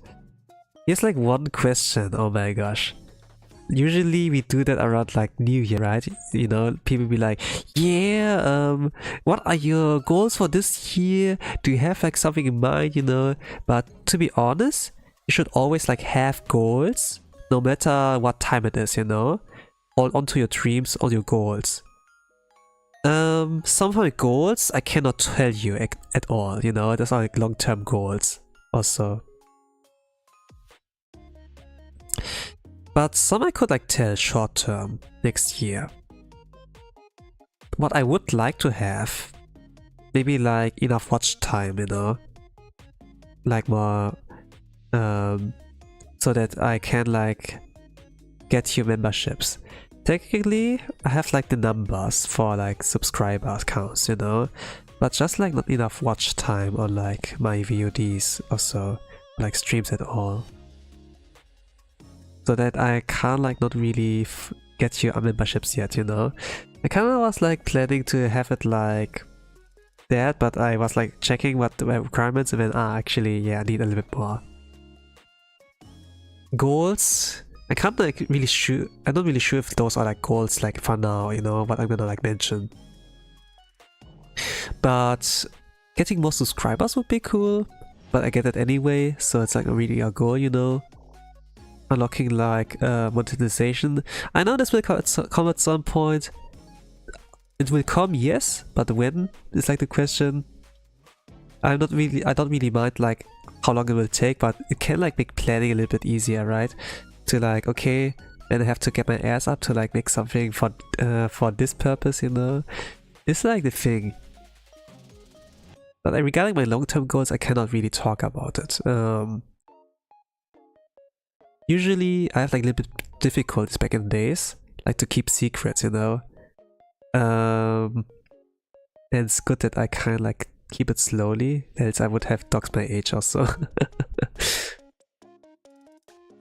Speaker 1: here's like one question, oh my gosh. Usually we do that around like New Year, right? You know, people be like, yeah, what are your goals for this year? Do you have like something in mind, you know? But to be honest, you should always like have goals, no matter what time it is, you know? Hold on to your dreams, on your goals. Some of my goals I cannot tell you at all, you know? Those are like long-term goals also. But some I could like tell short term, next year. What I would like to have, maybe like enough watch time, you know? Like more, so that I can like get your memberships. Technically, I have like the numbers for like subscriber counts, you know? But just like not enough watch time on like my VODs or so, like streams at all. So that I can't like not really get your memberships yet, you know? I kinda was like planning to have it like that, but I was like checking what the requirements and then actually, yeah, I need a little bit more. Goals, I can't like really sure, I'm not really sure if those are like goals like for now, you know, what I'm gonna like mention. But getting more subscribers would be cool, but I get it anyway, so it's like really a goal, you know? Unlocking like monetization. I know this will come at some point. It will come, yes, but when is like the question. I don't really mind like how long it will take, but it can like make planning a little bit easier, right? To like, okay, then I have to get my ass up to like make something for this purpose, you know? It's like the thing. But regarding my long-term goals, I cannot really talk about it. Usually I have like a little bit difficulties back in the days, like to keep secrets, you know? And it's good that I kind of like keep it slowly, else I would have doxed my age also.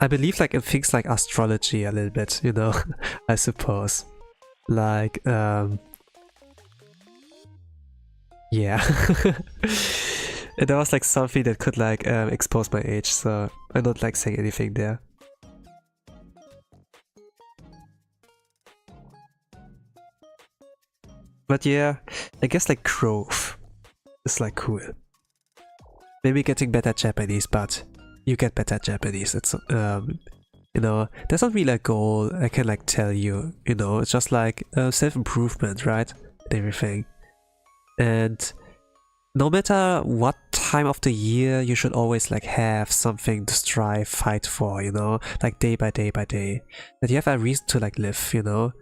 Speaker 1: I believe like in things like astrology a little bit, you know, I suppose. Like, yeah. And that was like something that could like expose my age, so I don't like saying anything there. But yeah, I guess like growth is like cool. Maybe getting better Japanese, but you get better Japanese. It's you know, that's not really a goal I can like tell you, you know, it's just like self-improvement, right? And everything. And no matter what time of the year, you should always like have something to strive, fight for, you know, like day by day by day. That you have a reason to like live, you know.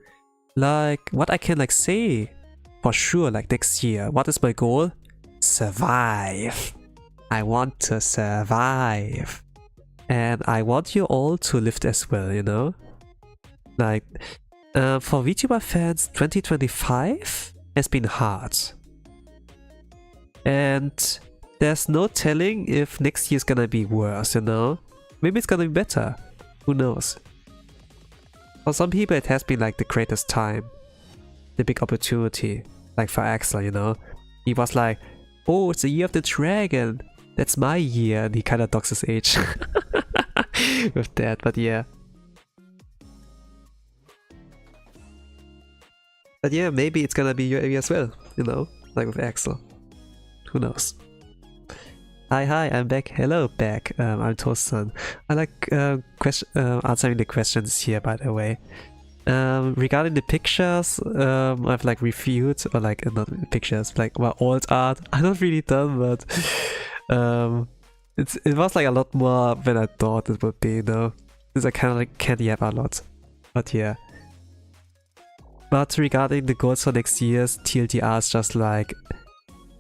Speaker 1: Like what I can like say for sure, like next year, what is my goal? Survive. I want to survive. And I want you all to live as well, you know? Like, for VTuber fans, 2025 has been hard. And there's no telling if next year's gonna be worse, you know? Maybe it's gonna be better. Who knows? For some people it has been like the greatest time. The big opportunity. Like for Axel, you know? He was like, oh, it's the year of the dragon. That's my year. And he kinda docks his age. With that, but yeah. But yeah, maybe it's gonna be your area as well, you know? Like with Axel. Who knows? Hi, I'm back. Hello, back. I'm Toastan. I like answering the questions here, by the way. Regarding the pictures, I've like reviewed, or like not pictures, like well, old art. I'm not really done, but it was like a lot more than I thought it would be, you know. Because I kind of like can't yap a lot, but yeah. But regarding the goals for next year's TLDR is just like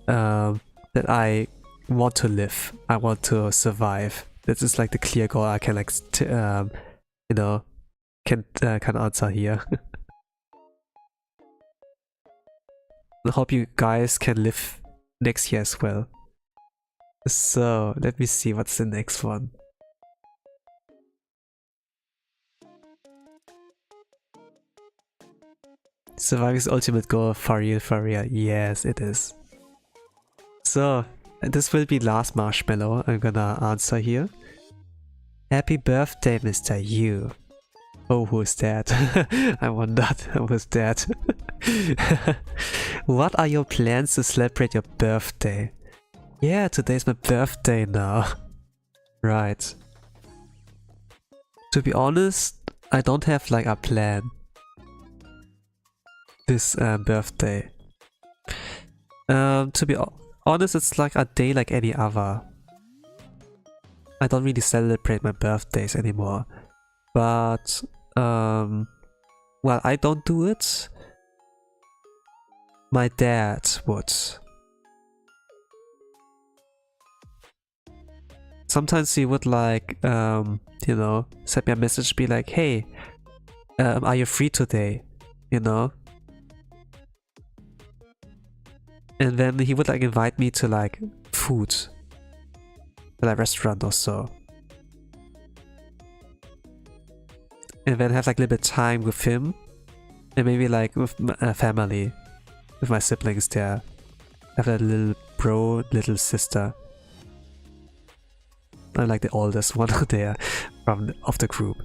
Speaker 1: that I want to live, I want to survive. This is like the clear goal I can like you know, can answer here. I hope you guys can live next year as well. So let me see what's the next one. Surviving is ultimate goal, for real. Yes, it is. So this will be last Marshmallow I'm gonna answer here. Happy birthday, Mr. Yu. Oh, who's that? I wondered who's that. What are your plans to celebrate your birthday? Yeah, today's my birthday now. Right. To be honest, I don't have like a plan this birthday. To be honest, it's like a day like any other. I don't really celebrate my birthdays anymore. But, well, I don't do it. My dad would. Sometimes he would like, you know, send me a message, be like, hey, are you free today? You know? And then he would like invite me to like food. Like a restaurant or so. And then have like a little bit of time with him. And maybe like with my family. With my siblings there. I have a little bro, little sister. I'm like the oldest one there of the group.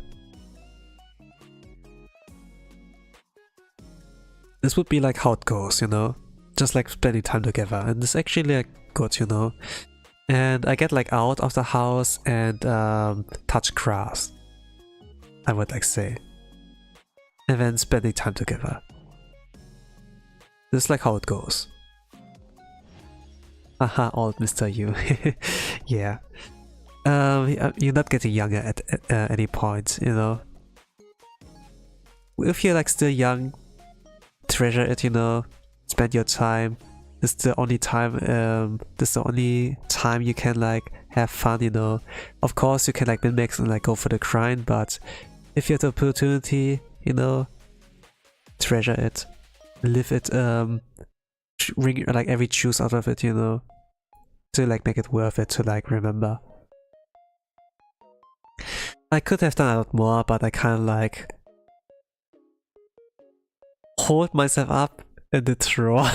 Speaker 1: This would be like how it goes, you know? Just like spending time together. And it's actually like good, you know? And I get like out of the house and touch grass, I would like say. And then spending time together. This is like how it goes. Haha, old Mr. You. Yeah. You're not getting younger at any point, you know. If you're like still young, treasure it, you know. Spend your time. This is the only time. This is the only time you can like have fun, you know. Of course, you can like min-max and like go for the grind, but if you have the opportunity, you know, treasure it, live it, wring like every juice out of it, you know, to like make it worth it to like remember. I could have done a lot more, but I kind of like hold myself up in the troll.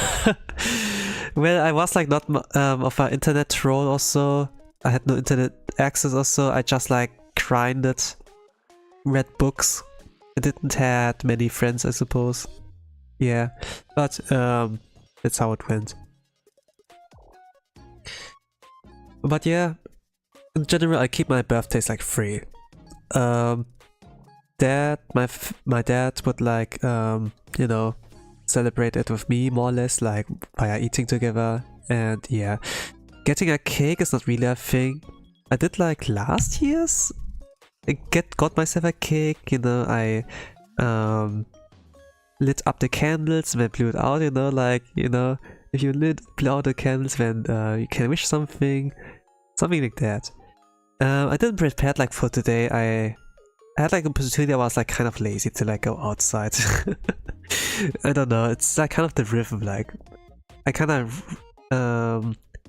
Speaker 1: Well, I was like not of an internet troll also. I had no internet access also. I just like grinded, read books. I didn't had many friends, I suppose. Yeah, but that's how it went. But yeah, in general, I keep my birthdays like free. Dad, my dad would like you know, celebrate it with me more or less, like via eating together. And yeah, getting a cake is not really a thing. I did like last year's. I got myself a cake, you know. I lit up the candles and then blew it out, you know, like, you know, if you blow out the candles, then you can wish something like that. I didn't prepare like for today. I had like an opportunity. I was like kind of lazy to like go outside. I don't know, it's like kind of the rhythm, like I kind of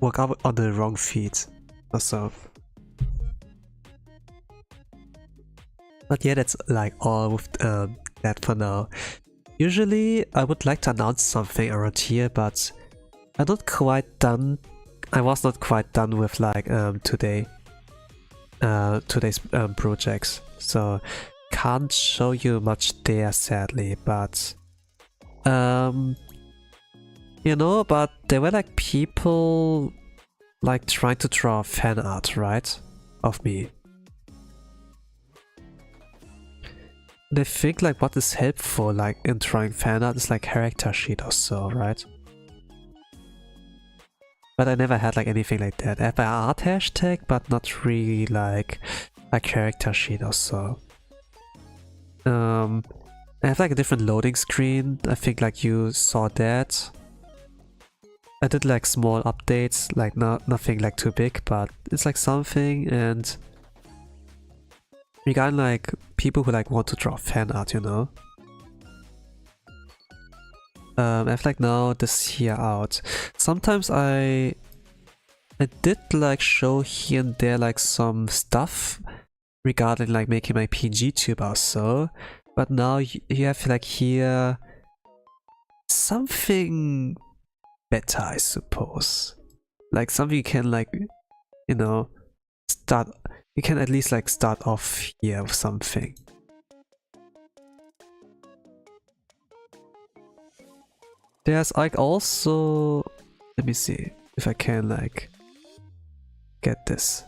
Speaker 1: woke up on the wrong feet or so. But yeah, that's like all with that for now. Usually I would like to announce something around here, but I'm not quite done. I was not quite done with like today's projects, so can't show you much there sadly, but you know, but there were like people like trying to draw fan art, right, of me. And I think like what is helpful like in drawing fan art is like character sheet or so, right? But I never had like anything like that. I have an art hashtag, but not really like a character sheet or so. I have like a different loading screen. I think like you saw that. I did like small updates, like nothing like too big, but it's like something. And regarding like people who like want to draw fan art, you know. I have like now this here out. Sometimes I did like show here and there like some stuff regarding like making my PNG tube or so, but now you have like here something better, I suppose. Like something you can like, you know, start. You can at least like start off here with something. There's like also, let me see if I can like get this.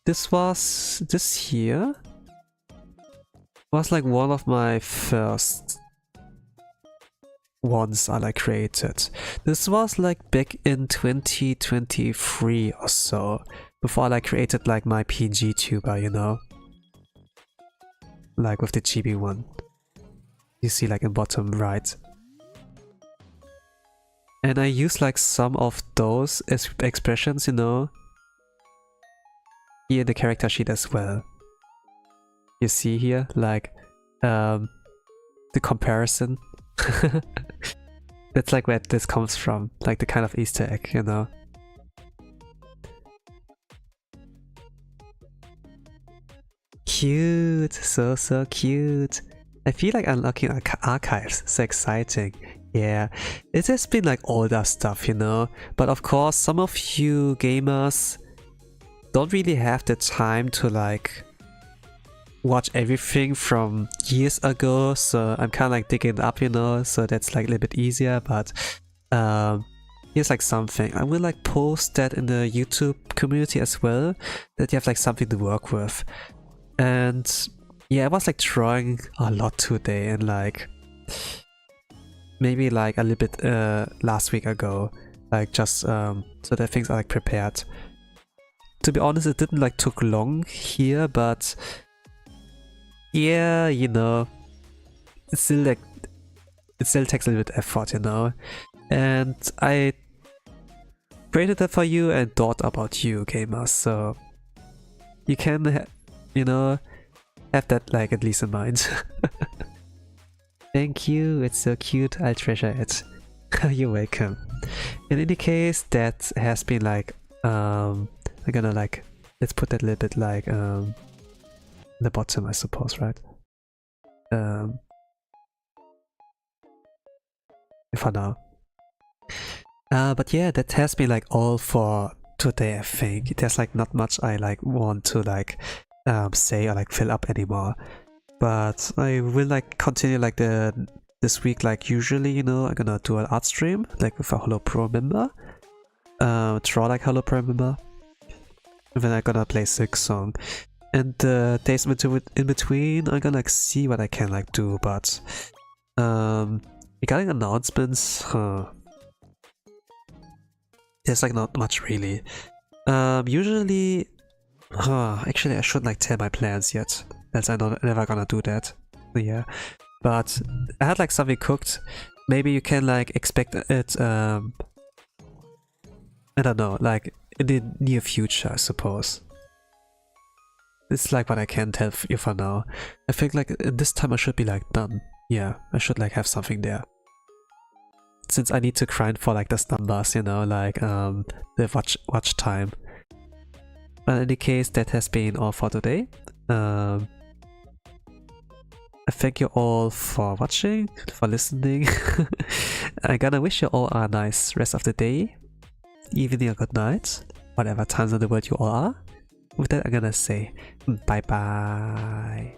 Speaker 1: This here was like one of my first ones I like created. This was like back in 2023 or so, before I like created like my PNG tuber, you know, like with the chibi one. You see like in bottom right. And I use like some of those expressions, you know, here in the character sheet as well. You see here like the comparison. That's like where this comes from, like the kind of Easter egg, you know. Cute, so cute. I feel like unlocking archives, so exciting. Yeah, it has been like older stuff, you know, but of course some of you gamers don't really have the time to like watch everything from years ago, so I'm kind of like digging it up, you know, so that's like a little bit easier. But here's like something. I will like post that in the YouTube community as well, that you have like something to work with. And yeah, I was like drawing a lot today, and like maybe like a little bit last week ago, like just so that things are like prepared. To be honest, it didn't like took long here, but yeah, you know, it's still like it still takes a little bit effort, you know. And I created that for you and thought about you, gamers, so you can, you know, have that like at least in mind. Thank you, it's so cute, I'll treasure it. You're welcome. In any case, that has been like, I'm gonna like, let's put that a little bit like, the bottom, I suppose, right? For now. But yeah, that has been like all for today, I think. There's like not much I like want to like say or like fill up anymore. But I will like continue like this week like usually, you know, I'm gonna do an art stream like with a Hollow Pro member. Draw like Hollow Pro member. And then I'm gonna play 6 song. And the days in between, I'm gonna like see what I can like do, but regarding announcements, there's like not much really. Usually, actually I shouldn't like tell my plans yet, as I'm never gonna do that. Yeah, but I had like something cooked. Maybe you can like expect it. I don't know, like in the near future, I suppose. It's like what I can tell you for now. I think like this time I should be like done. Yeah, I should like have something there. Since I need to grind for like those numbers, you know, like the watch time. But in any case, that has been all for today. I thank you all for watching, for listening. I'm gonna wish you all a nice rest of the day, evening or good night, whatever times of the world you all are. With that, I'm gonna say bye bye.